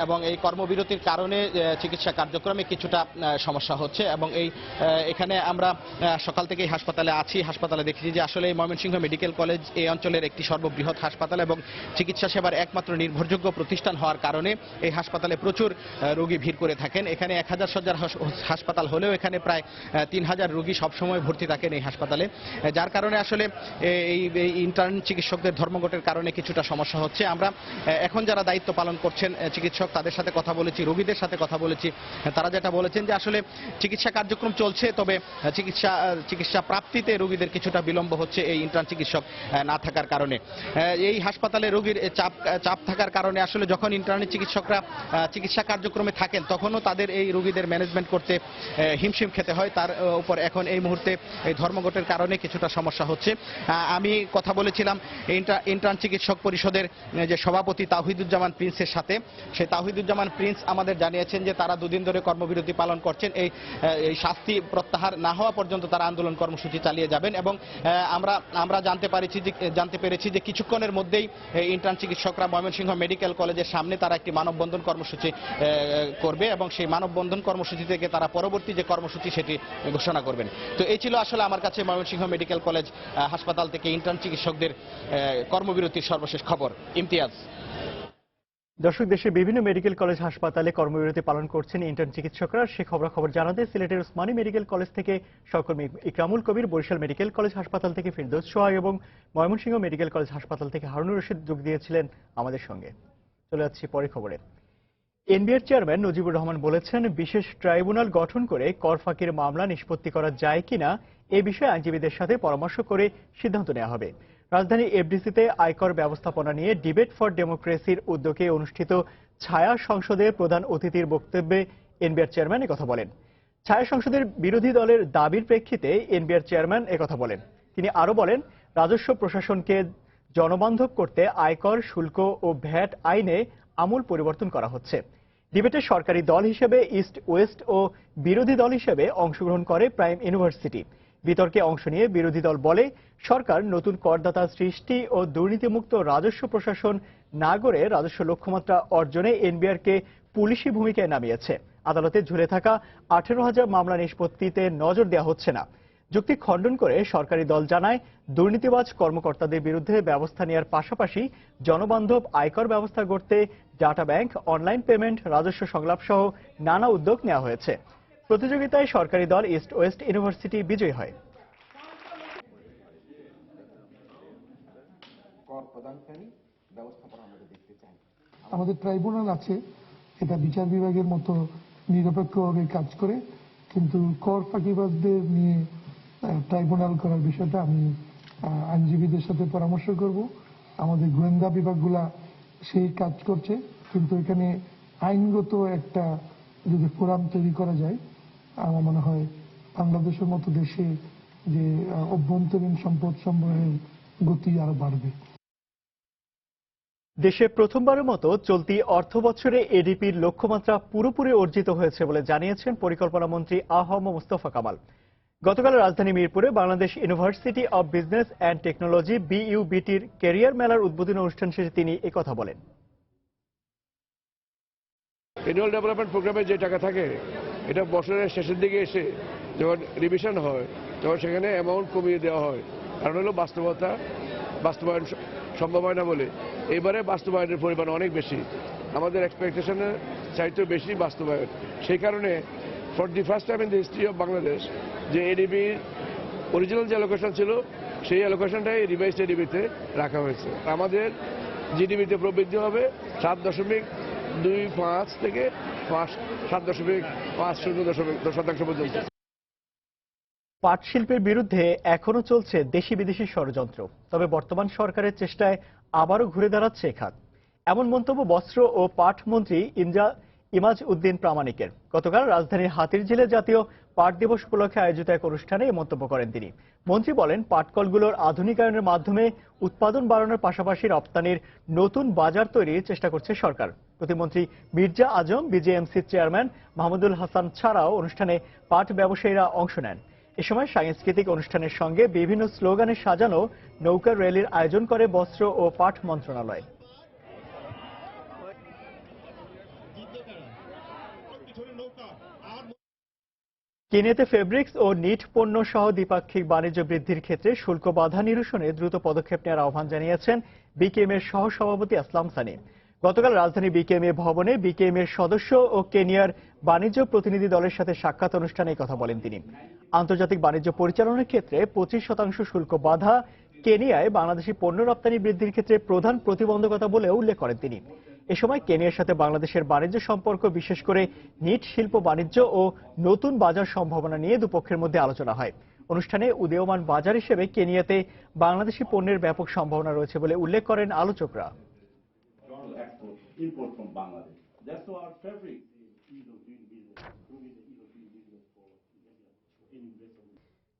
এবং এই কর্মবিরতির কারণে চিকিৎসা কার্যক্রমে কিছুটা সমস্যা হচ্ছে এবং এখানে আমরা সকাল থেকেই হাসপাতালে আছি। হাসপাতালে দেখেছি যে আসলে ময়মনসিংহ মেডিকেল কলেজ এই অঞ্চলের একটি সর্ববৃহৎ হাসপাতাল এবং চিকিৎসা সেবার একমাত্র নির্ভরযোগ্য প্রতিষ্ঠান হওয়ার কারণে এই হাসপাতালে প্রচুর রোগী ভিড় করে থাকেন। এখানে 1000 শয্যার হাসপাতাল হলেও এখানে প্রায় 3000 রোগী সবসময় ভর্তি থাকেন এই হাসপাতালে, যার কারণে আসলে এই ইন্টার্ন চিকিৎসকদের ধর্মঘটের কারণে কিছুটা সমস্যা হচ্ছে। আমরা এখন যারা দায়িত্ব পালন করছেন চিকিৎসক, তাদের সাথে কথা বলেছি, রোগীদের সাথে কথা বলেছি। তারা যেটা বলেছেন যে আসলে চিকিৎসা কার্যক্রম চলছে, তবে চিকিৎসা প্রাপ্তিতে রোগীদের কিছুটা বিলম্ব হচ্ছে এই ইন্টার্ন চিকিৎসক না থাকার কারণে। এই হাসপাতালে রোগীর চাপ থাকার কারণে আসলে যখন ইন্টার্নি চিকিৎসকরা চিকিৎসা কার্যক্রমে থাকেন তখনও তাদের এই রোগীদের ম্যানেজমেন্ট করতে হিমশিম খেতে হয়। তার উপর এখন এই মুহূর্তে এই ধর্মঘটের কারণে কিছুটা সমস্যা হচ্ছে। আমি কথা বলেছিলাম ইন্টার্ন চিকিৎসক পরিষদের যে সভাপতি তাওহিদুজ্জামান প্রিন্সের সাথে। সেই তাওহিদুজ্জামান প্রিন্স আমাদের জানিয়েছেন যে তারা দুদিন ধরে কর্মবিরতি পালন করছেন। এই শাস্তি প্রত্যাহার না হওয়া পর্যন্ত তারা আন্দোলন কর্মসূচি চালিয়ে যাবেন এবং আমরা জানতে পেরেছি যে কিছুক্ষণের মধ্যেই ইন্টার্ন চিকিৎসকরা ময়মনসিংহ মেডিকেল কলেজের সামনে তারা একটি মানববন্ধন কর্মসূচি করবে এবং সেই মানববন্ধন কর্মসূচি থেকে তারা পরবর্তী যে কর্মসূচি সেটি ঘোষণা করবেন। তো এই ছিল আসলে আমার কাছে ময়মনসিংহ মেডিকেল কলেজ হাসপাতাল থেকে ইন্টার্ন চিকিৎসকদের কর্মবিরতির সর্বশেষ খবর। ইমতিয়াজ। দর্শক, দেশের বিভিন্ন মেডিকেল কলেজ হাসপাতালে কর্মবিরতি পালন করছেন ইন্টার্ন চিকিৎসকরা। সে খবরাখবর জানাতে সিলেটের ওসমানী মেডিকেল কলেজ থেকে সহকর্মী ইকরামুল কবির, বরিশাল মেডিকেল কলেজ হাসপাতাল থেকে ফিরদৌস সোহাগ এবং ময়মনসিংহ মেডিকেল কলেজ হাসপাতাল থেকে হারুনুর রশিদ যোগ দিয়েছিলেন আমাদের সঙ্গে। চলে যাচ্ছি পরের খবরে। এনবিআর চেয়ারম্যান নজিবুর রহমান বলেছেন, বিশেষ ট্রাইব্যুনাল গঠন করে কর ফাঁকির মামলা নিষ্পত্তি করা যায় কিনা এ বিষয়ে আইনজীবীদের সাথে পরামর্শ করে সিদ্ধান্ত নেওয়া হবে। রাজধানী এফডিসিতে আয়কর ব্যবস্থাপনা নিয়ে ডিবেট ফর ডেমোক্রেসির উদ্যোগে অনুষ্ঠিত ছায়া সংসদে প্রধান অতিথির বক্তব্যে এনবিআর চেয়ারম্যান একথা বলেন। ছায়া সংসদের বিরোধী দলের দাবির প্রেক্ষিতে এনবিআর চেয়ারম্যান একথা বলেন। তিনি আরো বলেন, রাজস্ব প্রশাসনকে জনবান্ধব করতে আয়কর, শুল্ক ও ভ্যাট আইনে আমূল পরিবর্তন করা হচ্ছে। ডিবেটে সরকারি দল হিসেবে ইস্ট ওয়েস্ট ও বিরোধী দল হিসেবে অংশগ্রহণ করে প্রাইম ইউনিভার্সিটি। বিতর্কে অংশ নিয়ে বিরোধী দল বলে, সরকার নতুন করদাতা সৃষ্টি ও দুর্নীতিমুক্ত রাজস্ব প্রশাসন না গড়ে রাজস্ব লক্ষ্যমাত্রা অর্জনে এনবিআরকে পুলিশি ভূমিকায় নামিয়েছে। আদালতে ঝুলে থাকা 18,000 মামলা নিষ্পত্তিতে নজর দেওয়া হচ্ছে না। যুক্তি খণ্ডন করে সরকারি দল জানায়, দুর্নীতিবাজ কর্মকর্তাদের বিরুদ্ধে ব্যবস্থা নেওয়ার পাশাপাশি জনবান্ধব আয়কর ব্যবস্থা গড়তে ডাটা ব্যাংক, অনলাইন পেমেন্ট, রাজস্ব সংলাপ সহ নানা উদ্যোগ নেওয়া হয়েছে। প্রতিযোগিতায় সরকারি দল ইস্ট ওয়েস্ট ইউনিভার্সিটি বিজয়ী হয়। আমাদের ট্রাইব্যুনাল আছে, এটা বিচার বিভাগের মতো নিরপেক্ষভাবে কাজ করে, কিন্তু কর ফাঁকিবাজদের নিয়ে ট্রাইব্যুনাল করার বিষয়টা আমি আইনজীবীদের সাথে পরামর্শ করব। আমাদের গোয়েন্দা বিভাগগুলা সেই কাজ করছে, কিন্তু এখানে আইনগত একটা যদি ফোরাম তৈরি করা যায়, আমার মনে হয় বাংলাদেশের মতো দেশে যে অভ্যন্তরীণ সম্পদ সংগ্রহের গতি আরো বাড়বে। দেশে প্রথমবারের মতো চলতি অর্থ বছরে এডিপির লক্ষ্যমাত্রা পুরোপুরি অর্জিত হয়েছে বলে জানিয়েছেন পরিকল্পনা মন্ত্রী আ.হ.ম মুস্তফা কামাল। গতকাল রাজধানী মিরপুরে Bangladesh university of business and technology BUBTর ক্যারিয়ার মেলার উদ্বোধনী অনুষ্ঠান শেষে তিনি একথা বলেন। অ্যানুয়াল ডেভেলপমেন্ট প্রোগ্রামে যে টাকা থাকে, এটা বছরের শেষের দিকে এসে যখন রিভিশন হয় তখন সেখানে অ্যামাউন্ট কমিয়ে দেওয়া হয়। কারণ হলো বাস্তবায়ন সম্ভব হয় না বলে এবারে বাস্তবায়নের পরিমাণ অনেক বেশি, আমাদের এক্সপেকটেশনের চাইতেও বেশি বাস্তবায়ন। সেই কারণে for the first time in the history of Bangladesh যে এডিবির অরিজিনাল যে অ্যালোকেশন ছিল সেই অ্যালোকেশনটাই রিভাইসড এডিবিতে রাখা হয়েছে। আমাদের জিডিপিতে প্রবৃদ্ধি হবে 7.25 থেকে 7.50% পর্যন্ত। পাট শিল্পের বিরুদ্ধে এখনো চলছে দেশি বিদেশি ষড়যন্ত্র, তবে বর্তমান সরকারের চেষ্টায় আবারও ঘুরে দাঁড়াচ্ছে এ খাত। এমন মন্তব্য বস্ত্র ও পাট মন্ত্রী ইমাজ উদ্দিন প্রামাণিকের। গতকাল রাজধানীর হাতিরঝিলে জাতীয় পাট দিবস উপলক্ষে আয়োজিত এক অনুষ্ঠানে এই মন্তব্য করেন তিনি। মন্ত্রী বলেন, পাটকলগুলোর আধুনিকায়নের মাধ্যমে উৎপাদন বাড়ানোর পাশাপাশি রপ্তানির নতুন বাজার তৈরির চেষ্টা করছে সরকার। প্রতিমন্ত্রী মির্জা আজম, বিজেএমসির চেয়ারম্যান মাহমুদুল হাসান ছাড়াও অনুষ্ঠানে পাট ব্যবসায়ীরা অংশ নেন। এ সময় সাংস্কৃতিক অনুষ্ঠানের সঙ্গে বিভিন্ন স্লোগানে সাজানো নৌকা র্যালির আয়োজন করে বস্ত্র ও পাট মন্ত্রণালয়। কেনিয়াতে ফেব্রিক্স ও নিট পণ্য সহ দ্বিপাক্ষিক বাণিজ্য বৃদ্ধির ক্ষেত্রে শুল্ক বাধা নিরসনে দ্রুত পদক্ষেপ নেওয়ার আহ্বান জানিয়েছেন বিকেএম এর সহ সভাপতি আসলাম সানি। গতকাল রাজধানী বিকেএম ভবনে বিকেএম এর সদস্য ও কেনিয়ার বাণিজ্য প্রতিনিধি দলের সাথে সাক্ষাৎ অনুষ্ঠানে কথা বলেন তিনি। আন্তর্জাতিক বাণিজ্য পরিচালনার ক্ষেত্রে 25% শুল্ক বাধা কেনিয়ায় বাংলাদেশি পণ্য রপ্তানি বৃদ্ধির ক্ষেত্রে প্রধান প্রতিবন্ধকতা বলে উল্লেখ করেন তিনি। এ সময় কেনিয়ার সাথে বাংলাদেশের বাণিজ্য সম্পর্ক, বিশেষ করে নিট শিল্প বাণিজ্য ও নতুন বাজার সম্ভাবনা নিয়ে দুপক্ষের মধ্যে আলোচনা হয়। অনুষ্ঠানে উদীয়মান বাজার হিসেবে কেনিয়াতে বাংলাদেশি পণ্যের ব্যাপক সম্ভাবনা রয়েছে বলে উল্লেখ করেন আলোচকরা।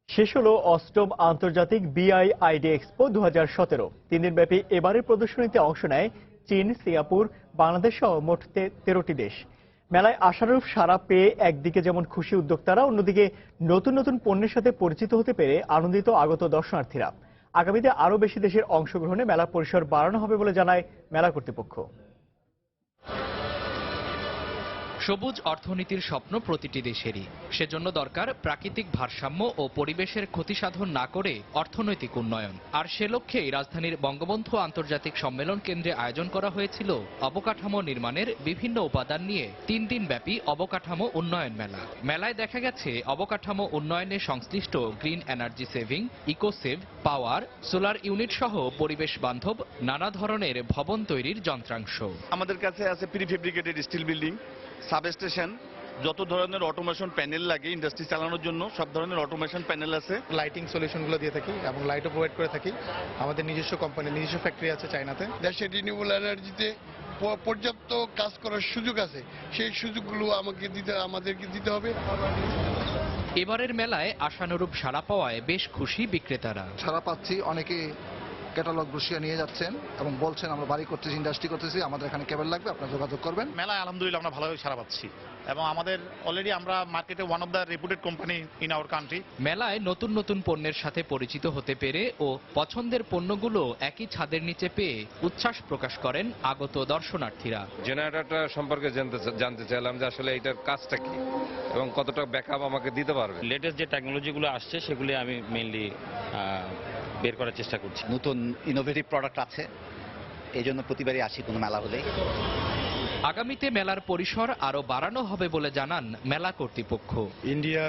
শেষ হলো অষ্টম আন্তর্জাতিক বিআইআইডি এক্সপো 2017। 3 দিনব্যাপী এবারের প্রদর্শনীতে অংশ নেয় চীন, সিঙ্গাপুর, বাংলাদেশ সহ মোট 13টি দেশ। মেলায় আশানুরূপ সাড়া পেয়ে একদিকে যেমন খুশি উদ্যোক্তারা, অন্যদিকে নতুন নতুন পণ্যের সাথে পরিচিত হতে পেরে আনন্দিত আগত দর্শনার্থীরা। আগামীতে আরও বেশি দেশের অংশগ্রহণে মেলা পরিসর বাড়ানো হবে বলে জানায় মেলা কর্তৃপক্ষ। সবুজ অর্থনীতির স্বপ্ন প্রতিটি দেশেরই। সেজন্য দরকার প্রাকৃতিক ভারসাম্য ও পরিবেশের ক্ষতিসাধন না করে অর্থনৈতিক উন্নয়ন। আর সে লক্ষ্যেই রাজধানীর বঙ্গবন্ধু আন্তর্জাতিক সম্মেলন কেন্দ্রে আয়োজন করা হয়েছিল অবকাঠামো নির্মাণের বিভিন্ন উপাদান নিয়ে 3 দিনব্যাপী অবকাঠামো উন্নয়ন মেলা। মেলায় দেখা গেছে অবকাঠামো উন্নয়নে সংশ্লিষ্ট গ্রিন এনার্জি সেভিং, ইকোসেভ, পাওয়ার, সোলার ইউনিট সহ পরিবেশ বান্ধব নানা ধরনের ভবন তৈরির যন্ত্রাংশ। আমাদের কাছে আছে প্রিফেব্রিকেটেড স্টিল বিল্ডিং, সাবস্টেশন, যত ধরনের অটোমেশন প্যানেল লাগে ইন্ডাস্ট্রি চালানোর জন্য সব ধরনের অটোমেশন প্যানেল আছে। লাইটিং সলিউশনগুলো দিয়ে থাকি এবং লাইটও প্রোভাইড করে থাকি। আমাদের নিজস্ব কোম্পানি, নিজস্ব ফ্যাক্টরি আছে চায়নাতে। দেশে রিনিউয়েবল এনার্জিতে পর্যাপ্ত কাজ করার সুযোগ আছে, সেই সুযোগগুলো আমাদেরকে দিতে হবে। এবারের মেলায় আশানুরূপ সাড়া পাওয়ায় বেশ খুশি বিক্রেতারা। সাড়া পাচ্ছি, অনেকে ক্যাটালগ ব্রোশিয়া নিয়ে যাচ্ছেন এবং বলছেন আমরা বাড়ি করতেছি, ইন্ডাস্ট্রি করতেছি, আমাদের এখানে কেবল লাগবে, আপনারা যোগাযোগ করবেন। মেলায় আলহামদুলিল্লাহ আমরা ভালোভাবে সাড়া পাচ্ছি এবং আমাদের অলরেডি আমরা মার্কেটে one of the রেপুটেড company in our country. মেলায় নতুন নতুন পণ্যের সাথে পরিচিত হতে পেরে ও পছন্দের পণ্যগুলো একই ছাদের নিচে পেয়ে উচ্ছ্বাস প্রকাশ করেন আগত দর্শনার্থীরা। জেনারেটরটা সম্পর্কে জানতে চাইলাম যে আসলে এটার কাজটা কি এবং কতটা ব্যাকআপ আমাকে দিতে পারবে। লেটেস্ট যে টেকনোলজিগুলো আসছে সেগুলি আমি মেইনলি বের করার চেষ্টা করছি। নতুন ইনোভেটিভ প্রোডাক্ট আছে, এই জন্য প্রতিবারই আসি কোনো মেলা হলে। আগামীতে মেলার পরিসর আরো বাড়ানো হবে বলে জানান মেলা কর্তৃপক্ষ। ইন্ডিয়া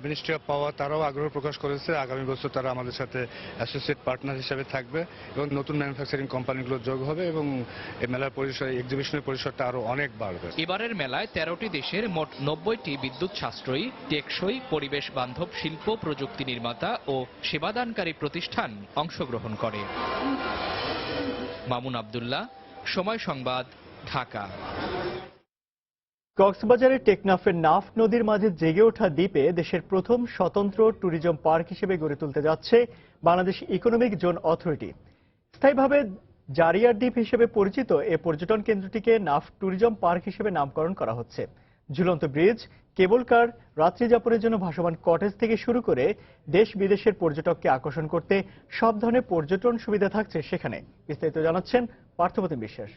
মিনিস্ট্রি অফ পাওয়ার তারাও আগ্রহ প্রকাশ করেছে, আগামী বছর তারা আমাদের সাথে অ্যাসোসিয়েট পার্টনার হিসেবে থাকবে এবং নতুন ম্যানুফ্যাকচারিং কোম্পানিগুলো যোগ হবে এবং এই মেলার পরিসর, এক্সিবিশনের পরিসরটা আরো অনেক বাড়বে। এবারের মেলায় 13টি দেশের মোট 90টি বিদ্যুৎ সাশ্রয়ী, টেকসই, পরিবেশ বান্ধব শিল্প প্রযুক্তি নির্মাতা ও সেবাদানকারী প্রতিষ্ঠান অংশগ্রহণ করে। মামুন আব্দুল্লাহ, সময় সংবাদ, ঢাকা। কক্সবাজারের টেকনাফের নাফ নদীর মাঝে জেগে ওঠা দ্বীপে দেশের প্রথম স্বতন্ত্র ট্যুরিজম পার্ক হিসেবে গড়ে তুলতে যাচ্ছে বাংলাদেশ ইকোনমিক জোন অথরিটি। স্থায়ীভাবে জারিয়ার দ্বীপ হিসেবে পরিচিত এ পর্যটন কেন্দ্রটিকে নাফ ট্যুরিজম পার্ক হিসেবে নামকরণ করা হচ্ছে। ঝুলন্ত ব্রিজ, কেবল কার, রাত্রি যাপনের জন্য ভাসমান কটেজ থেকে শুরু করে দেশ বিদেশের পর্যটককে আকর্ষণ করতে সব ধরনের পর্যটন সুবিধা থাকছে সেখানে। বিস্তারিত জানাচ্ছেন পার্থপ্রতিম বিশ্বাস।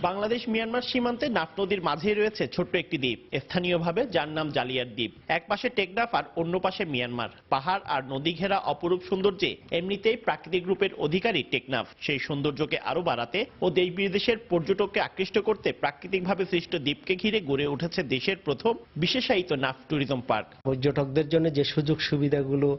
বাংলাদেশ মিয়ানমার সীমান্তে নাফ নদীর মাঝেই রয়েছে ছোট্ট একটি দ্বীপ, স্থানীয়ভাবে যার নাম জালিয়ার দ্বীপ। এক পাশে টেকনাফ আর অন্য পাশে মিয়ানমার। পাহাড় আর নদী ঘেরা অপরূপ সৌন্দর্যে এমনিতেই প্রাকৃতিক রূপের অধিকারী টেকনাফ। সেই সৌন্দর্যকে আরো বাড়াতে ও দেশ বিদেশের পর্যটককে আকৃষ্ট করতে প্রাকৃতিকভাবে সৃষ্ট দ্বীপকে ঘিরে গড়ে উঠেছে দেশের প্রথম বিশেষায়িত নাফ ট্যুরিজম পার্ক। পর্যটকদের জন্য যে সুযোগ সুবিধাগুলো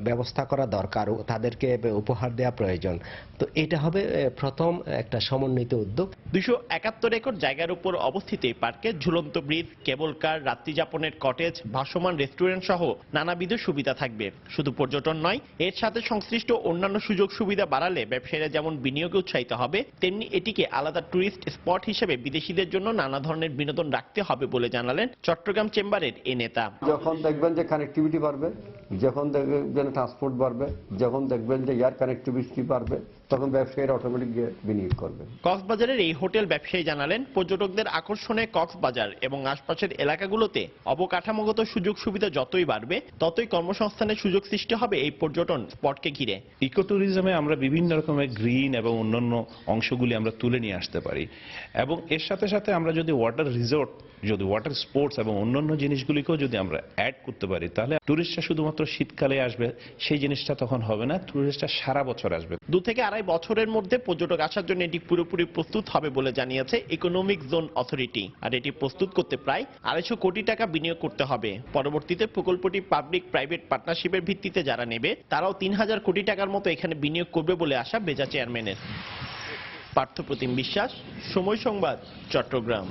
ব্যবস্থা করা দরকার, তাদেরকে উপহার দেওয়া প্রয়োজন। তো এটা হবে প্রথম একটা সমন্বিত উদ্যোগ। 271 একর জায়গার উপর অবস্থিত এই পার্কে ঝুলন্ত ব্রিজ, কেবল কার, রাত্রি যাপনের কটেজ, ভাসমান রেস্টুরেন্ট সহ নানাবিধ সুবিধা থাকবে। শুধু পর্যটন নয়, এর সাথে সংশ্লিষ্ট অন্যান্য সুযোগ সুবিধা বাড়ালে ব্যবসায়ীরা যেমন বিনিয়োগে উৎসাহিত হবে, তেমনি এটিকে আলাদা টুরিস্ট স্পট হিসেবে বিদেশিদের জন্য নানা ধরনের বিনোদন রাখতে হবে বলে জানালেন চট্টগ্রাম চেম্বারের এই নেতা। যখন দেখবেন যে কানেক্টিভিটি বাড়বে, যখন দেখবেন ট্রান্সপোর্ট বাড়বে, যখন দেখবেন যে এয়ার কানেক্টিভিটি বাড়বে, তখন ব্যবসায়ীরা অটোমেটিক বিনিয়োগ করবে। কক্সবাজারের এই হোটেল ব্যবসায়ী জানালেন, পর্যটকদের আকর্ষণে কক্সবাজার এবং আশপাশের এলাকাগুলোতে অবকাঠামোগত সুযোগ সুবিধা যতই বাড়বে, ততই কর্মসংস্থানের সুযোগ সৃষ্টি হবে এই পর্যটন স্পটকে ঘিরে। ইকো ট্যুরিজমে আমরা বিভিন্ন রকমের গ্রিন এবং অন্যান্য অংশগুলি আমরা তুলে নিয়ে আসতে পারি, এবং এর সাথে সাথে আমরা যদি ওয়াটার রিসোর্ট, যদি ওয়াটার স্পোর্টস এবং অন্যান্য জিনিসগুলিকেও যদি আমরা অ্যাড করতে পারি, তাহলে টুরিস্টরা শুধুমাত্র শীতকালে আসবে সেই জিনিসটা তখন হবে না, টুরিস্টরা সারা বছর আসবে। 2 থেকে 2.5 বছরের মধ্যে পর্যটক আসার জন্য এটি পুরোপুরি প্রস্তুত হবে বলে জানিয়েছে ইকোনমিক জোন অথরিটি। আর এটি প্রস্তুত করতে প্রায় 250 কোটি টাকা বিনিয়োগ করতে হবে। পরবর্তীতে প্রকল্পটি পাবলিক প্রাইভেট পার্টনারশিপের ভিত্তিতে যারা নেবে, তারাও 3000 কোটি টাকার মতো এখানে বিনিয়োগ করবে বলে আশা বেজা চেয়ারম্যানের। পার্থপ্রতিম বিশ্বাস, সময় সংবাদ, চট্টগ্রাম।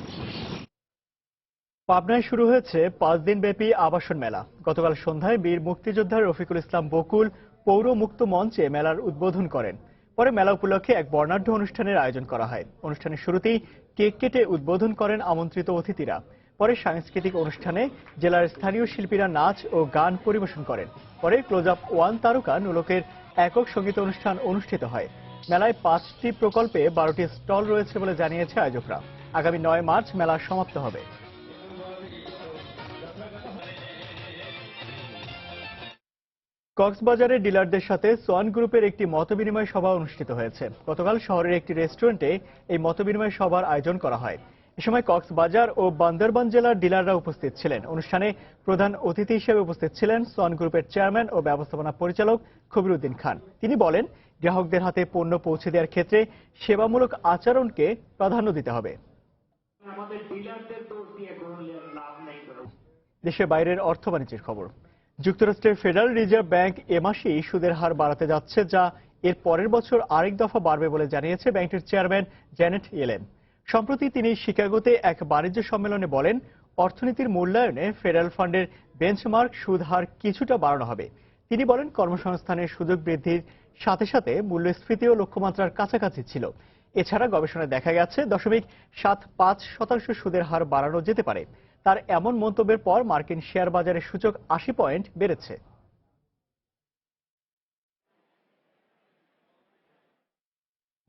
পাবনায় শুরু হয়েছে 5 দিনব্যাপী আবাসন মেলা। গতকাল সন্ধ্যায় বীর মুক্তিযোদ্ধা রফিকুল ইসলাম বকুল পৌর মুক্ত মঞ্চে মেলার উদ্বোধন করেন। পরে মেলা উপলক্ষে এক বর্ণাঢ্য অনুষ্ঠানের আয়োজন করা হয়। অনুষ্ঠানের শুরুতেই কেক কেটে উদ্বোধন করেন আমন্ত্রিত অতিথিরা। পরে সাংস্কৃতিক অনুষ্ঠানে জেলার স্থানীয় শিল্পীরা নাচ ও গান পরিবেশন করেন। পরে ক্লোজ আপ 1 তারকা নুলকের একক সঙ্গীত অনুষ্ঠান অনুষ্ঠিত হয়। মেলায় 5টি প্রকল্পে 12টি স্টল রয়েছে বলে জানিয়েছে আয়োজকরা। আগামী 9 মার্চ মেলা সমাপ্ত হবে। কক্সবাজারের ডিলারদের সাথে সোয়ান গ্রুপের একটি মতবিনিময় সভা অনুষ্ঠিত হয়েছে। গতকাল শহরের একটি রেস্টুরেন্টে এই মতবিনিময় সভার আয়োজন করা হয়। এ সময় কক্সবাজার ও বান্দরবান জেলার ডিলাররা উপস্থিত ছিলেন। অনুষ্ঠানে প্রধান অতিথি হিসেবে উপস্থিত ছিলেন সোয়ান গ্রুপের চেয়ারম্যান ও ব্যবস্থাপনা পরিচালক খবিরউদ্দিন খান। তিনি বলেন, গ্রাহকদের হাতে পণ্য পৌঁছে দেওয়ার ক্ষেত্রে সেবামূলক আচরণকে প্রাধান্য দিতে হবে। দেশের বাইরের অর্থ বাণিজ্যের খবর। যুক্তরাষ্ট্রের ফেডারেল রিজার্ভ ব্যাংক এ মাসেই সুদের হার বাড়াতে যাচ্ছে, যা এর পরের বছর আরেক দফা বাড়বে বলে জানিয়েছে ব্যাংকটির চেয়ারম্যান জ্যানেট ইয়েলেন। সম্প্রতি তিনি শিকাগোতে এক বাণিজ্য সম্মেলনে বলেন, অর্থনীতির মূল্যায়নে ফেডারেল ফান্ডের বেঞ্চমার্ক সুদ হার কিছুটা বাড়ানো হবে। তিনি বলেন, কর্মসংস্থানের সুযোগ বৃদ্ধির সাথে সাথে মূল্যস্ফীতিও লক্ষ্যমাত্রার কাছাকাছি ছিল। এছাড়া গবেষণায় দেখা গেছে 0.75% সুদের হার বাড়ানো যেতে পারে। তার এমন মন্তব্যের পর মার্কিন শেয়ার বাজারের সূচক 80 পয়েন্ট বেড়েছে।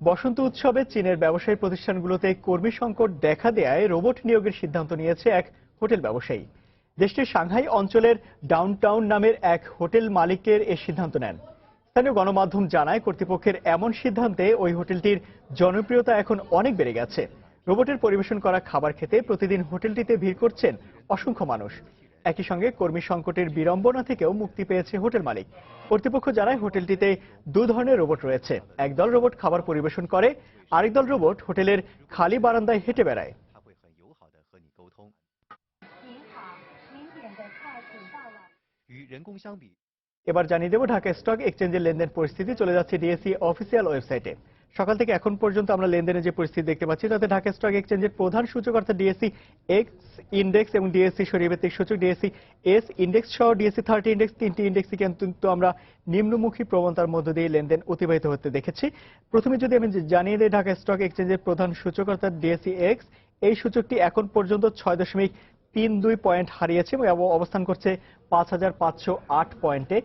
বসন্ত উৎসবে চীনের ব্যবসায়ী প্রতিষ্ঠানগুলোতে কর্মী সংকট দেখা দেয়ায় রোবট নিয়োগের সিদ্ধান্ত নিয়েছে এক হোটেল ব্যবসায়ী। দেশটির সাংহাই অঞ্চলের ডাউনটাউন নামের এক হোটেল মালিকের এ সিদ্ধান্ত নেন। স্থানীয় গণমাধ্যম জানায়, কর্তৃপক্ষের এমন সিদ্ধান্তে ওই হোটেলটির জনপ্রিয়তা এখন অনেক বেড়ে গেছে। রোবটের পরিবেশন করা খাবার খেতে প্রতিদিন হোটেলটিতে ভিড় করছেন অসংখ্য মানুষ। একই সঙ্গে কর্মী সংকটের বিড়ম্বনা থেকেও মুক্তি পেয়েছে হোটেল মালিক। কর্তৃপক্ষ জানায়, হোটেলটিতে 2 ধরনের রোবট রয়েছে। একদল রোবট খাবার পরিবেশন করে, আরেক দল রোবট হোটেলের খালি বারান্দায় হেঁটে বেড়ায়। এবার জানিয়ে দেব ঢাকা স্টক এক্সচেঞ্জের লেনদেন পরিস্থিতি। চলে যাচ্ছে ডিএসসি অফিসিয়াল ওয়েবসাইটে। সকাল থেকে এখন পর্যন্ত আমরা লেনদেনের যে পরিস্থিতি দেখতে পাচ্ছি, তাতে ঢাকা স্টক এক্সচেঞ্জের প্রধান সূচক অর্থাৎ ডিএসসি এক্স ইন্ডেক্স এবং ডিএসসি সরিয়ে সূচক ডিএসসি এস ইন্ডেক্স সহ ডিএসসি 30 ইন্ডেক্স, 3টি ইন্ডেক্সই কিন্তু আমরা নিম্নমুখী প্রবণতার মধ্য দিয়ে লেনদেন অতিবাহিত হতে দেখেছি। প্রথমে যদি আমি জানিয়ে দিই, ঢাকা স্টক এক্সচেঞ্জের প্রধান সূচক অর্থাৎ ডিএসসি এক্স, এই সূচকটি এখন পর্যন্ত 6.32 পয়েন্ট হারিয়েছে এবং অবস্থান করছে 5508 পয়েন্টে।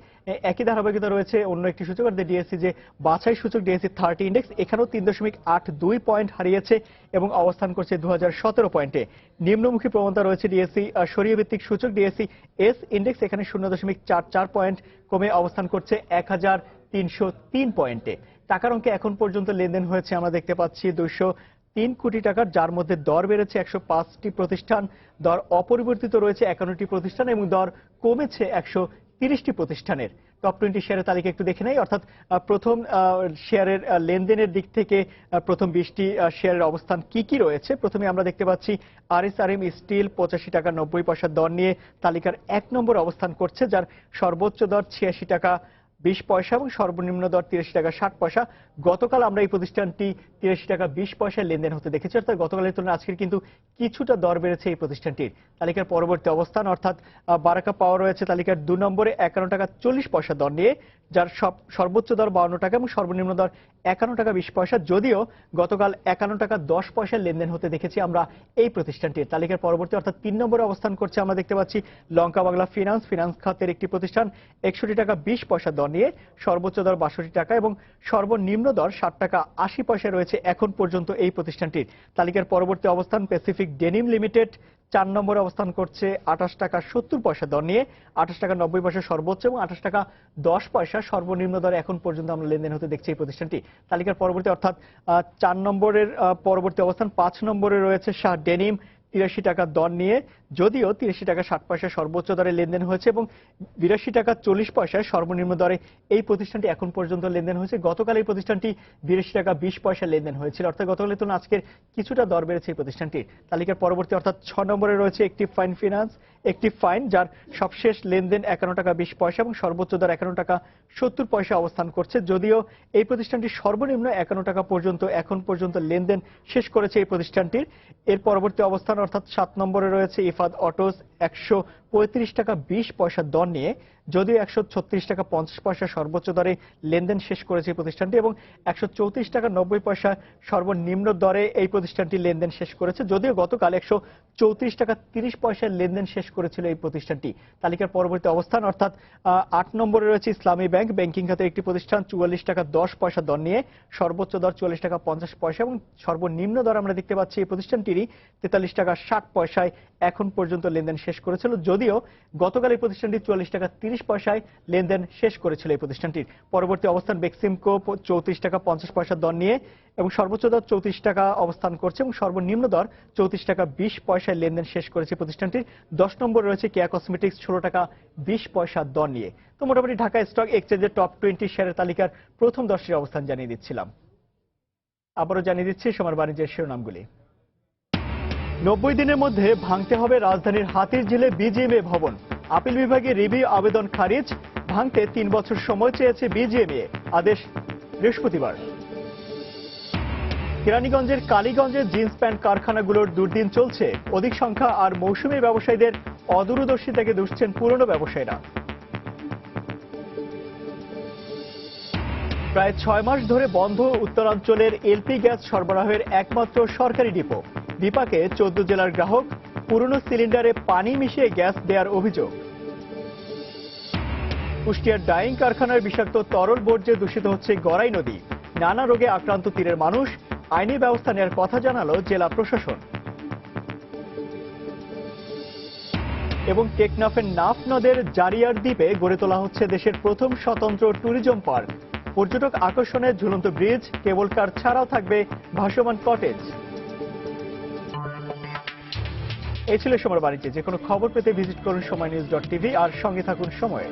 একই ধারাবাহিকতা রয়েছে অন্য একটি সূচক অর্থাৎ ডিএসসি যে বাছাই সূচক ডিএসসি 30 ইন্ডেক্স, এখানেও 3.82 পয়েন্ট হারিয়েছে এবং অবস্থান করছে 2017 পয়েন্টে। নিম্নমুখী প্রবণতা রয়েছে ডিএসসি সরিয়ে ভিত্তিক সূচক ডিএসসি এস ইন্ডেক্স, এখানে 0.44 পয়েন্ট কমে অবস্থান করছে 1303 পয়েন্টে। টাকার অঙ্কে এখন পর্যন্ত লেনদেন হয়েছে আমরা দেখতে পাচ্ছি 3 কোটি টাকার, যার মধ্যে দর বেড়েছে 105টি প্রতিষ্ঠান, দর অপরিবর্তিত রয়েছে 51টি প্রতিষ্ঠান এবং দর কমেছে 130টি প্রতিষ্ঠানের। টপ 20 শেয়ারের তালিকা একটু দেখে নেই, অর্থাৎ প্রথম শেয়ারের লেনদেনের দিক থেকে প্রথম 20টি শেয়ারের অবস্থান কি কি রয়েছে। প্রথমে আমরা দেখতে পাচ্ছি RSRM স্টিল 85 টাকা 90 পয়সার দর নিয়ে তালিকার 1 নম্বরে অবস্থান করছে, যার সর্বোচ্চ দর 86 টাকা 20 পয়সা এবং সর্বনিম্ন দর 83 টাকা 60 পয়সা। গতকাল আমরা এই প্রতিষ্ঠানটি 83 টাকা 20 পয়সায় লেনদেন হতে দেখেছি, অর্থাৎ গতকালের তুলনায় আজকের কিন্তু কিছুটা দর বেড়েছে এই প্রতিষ্ঠানটির। তালিকার পরবর্তী অবস্থান অর্থাৎ বারাকা পাওয়ার রয়েছে তালিকার 2 নম্বরে 51 টাকা 40 পয়সা দর নিয়ে, যার সর্বোচ্চ দর 52 টাকা এবং সর্বনিম্ন দর 51 টাকা 20 পয়সা। যদিও গতকাল 51 টাকা 10 পয়সায় লেনদেন হতে দেখেছি আমরা এই প্রতিষ্ঠানটির। তালিকার পরবর্তী অর্থাৎ 3 নম্বরে অবস্থান করছে আমরা দেখতে পাচ্ছি লঙ্কা বাংলা ফিনান্স খাতের একটি প্রতিষ্ঠান, 61 টাকা 20 পয়সা দর নিয়ে, সর্বোচ্চ দর 62 টাকা এবং সর্বনিম্ন দর 60 টাকা 80 পয়সা রয়েছে এখন পর্যন্ত এই প্রতিষ্ঠানটির। তালিকার পরবর্তী অবস্থান প্যাসিফিক ডেনিম লিমিটেড 4 নম্বরে অবস্থান করছে 28 টাকা 70 পয়সা দর নিয়ে, 28 টাকা 90 পয়সা সর্বোচ্চ এবং 28 টাকা 10 পয়সা সর্বনিম্ন দরে এখন পর্যন্ত আমরা লেনদেন হতে দেখছি এই প্রতিষ্ঠানটি। তালিকার পরবর্তী অর্থাৎ 4 নম্বরের পরবর্তী অবস্থান 5 নম্বরে রয়েছে শাহ ডেনিম 83 টাকা দর নিয়ে, যদিও 83 টাকা 60 পয়সা সর্বোচ্চ দরে লেনদেন হয়েছে এবং 82 টাকা 40 পয়সায় সর্বনিম্ন দরে এই প্রতিষ্ঠানটি এখন পর্যন্ত লেনদেন হয়েছে। গতকাল এই প্রতিষ্ঠানটি 82 টাকা 20 পয়সা লেনদেন হয়েছিল, অর্থাৎ গতকালের তুলনায় আজকের কিছুটা দর বেড়েছে এই প্রতিষ্ঠানটির। তালিকার পরবর্তী অর্থাৎ 6 নম্বরে রয়েছে active fine finance, active fine, যার সবশেষ লেনদেন 51 টাকা 20 পয়সা এবং সর্বোচ্চ দর 51 টাকা 70 পয়সা অবস্থান করছে। যদিও এই প্রতিষ্ঠানটি সর্বনিম্ন 51 টাকা পর্যন্ত এখন পর্যন্ত লেনদেন শেষ করেছে এই প্রতিষ্ঠানটির। এর পরবর্তী অবস্থান অর্থাৎ 7 নম্বরে রয়েছে ইফাদ অটোস 135 টাকা 20 পয়সা দর নিয়ে, যদিও 136 টাকা 50 পয়সা সর্বোচ্চ দরে লেনদেন শেষ করেছে এই প্রতিষ্ঠানটি এবং 134 টাকা 90 পয়সা সর্বনিম্ন দরে এই প্রতিষ্ঠানটি লেনদেন শেষ করেছে। যদিও গতকাল 134 টাকা 30 পয়সার লেনদেন শেষ করেছিল এই প্রতিষ্ঠানটি। তালিকার পরবর্তী অবস্থান অর্থাৎ 8 নম্বরে রয়েছে ইসলামী ব্যাংক, ব্যাংকিং খাতের একটি প্রতিষ্ঠান, 44 টাকা 10 পয়সা দর নিয়ে, সর্বোচ্চ দর 44 টাকা 50 পয়সা এবং সর্বনিম্ন দর আমরা দেখতে পাচ্ছি এই প্রতিষ্ঠানটিরই 43 টাকা 60 পয়সায় এখন পর্যন্ত লেনদেন শেষ করেছিল। যদিও গতকাল এই প্রতিষ্ঠানটি 44 টাকা 30 পয়সায় লেনদেন শেষ করেছিল এই প্রতিষ্ঠানটির। পরবর্তী অবস্থান বেক্সিমকো 34 টাকা 50 পয়সা দর নিয়ে এবং সর্বোচ্চ দর 34 টাকা অবস্থান করছে এবং সর্বনিম্ন দর 34 টাকা 20 পয়সায় লেনদেন শেষ করেছে প্রতিষ্ঠানটির। 10 নম্বরে রয়েছে কেয়া কসমেটিক্স 16 টাকা 20 পয়সা দর নিয়ে। তো মোটামুটি ঢাকা স্টক এক্সচেঞ্জের টপ 20 শেয়ারের তালিকার প্রথম 10টির অবস্থান জানিয়ে দিচ্ছিলাম। আবারও জানিয়ে দিচ্ছি সময় বাণিজ্যের শিরোনামগুলি। 90 দিনের মধ্যে ভাঙতে হবে রাজধানীর হাতিরঝিলে বিজিএমএ ভবন, আপিল বিভাগে রিভিউ আবেদন খারিজ, ভাঙতে 3 বছর সময় চেয়েছে বিজিএমএ, আদেশ বৃহস্পতিবার। কেরানীগঞ্জের কালীগঞ্জে জিন্স প্যান্ট কারখানাগুলোর দুর্দিন চলছে, অধিক সংখ্যা আর মৌসুমী ব্যবসায়ীদের অদূরদর্শিতাকে দুষছেন পুরনো ব্যবসায়ীরা। প্রায় 6 মাস ধরে বন্ধ উত্তরাঞ্চলের এলপি গ্যাস সরবরাহের একমাত্র সরকারি ডিপো, বিপাকে 14 জেলার গ্রাহক, পুরনো সিলিন্ডারে পানি মিশিয়ে গ্যাস দেওয়ার অভিযোগ। কুষ্টিয়ার ডাইং কারখানার বিষাক্ত তরল বর্জ্যে দূষিত হচ্ছে গড়াই নদী, নানা রোগে আক্রান্ত তীরের মানুষ, আইনি ব্যবস্থা নেওয়ার কথা জানালো জেলা প্রশাসন। এবং টেকনাফের নাফ নদের জারিয়ার দ্বীপে গড়ে তোলা হচ্ছে দেশের প্রথম স্বতন্ত্র ট্যুরিজম পার্ক, পর্যটক আকর্ষণে ঝুলন্ত ব্রিজ, কেবল কার ছাড়াও থাকবে ভাসমান কটেজ। এই ছিল সময় বাণিজ্যে। যে কোনো খবর পেতে ভিজিট করুন সময়নিউজ.tv আর সঙ্গে থাকুন সময়ে।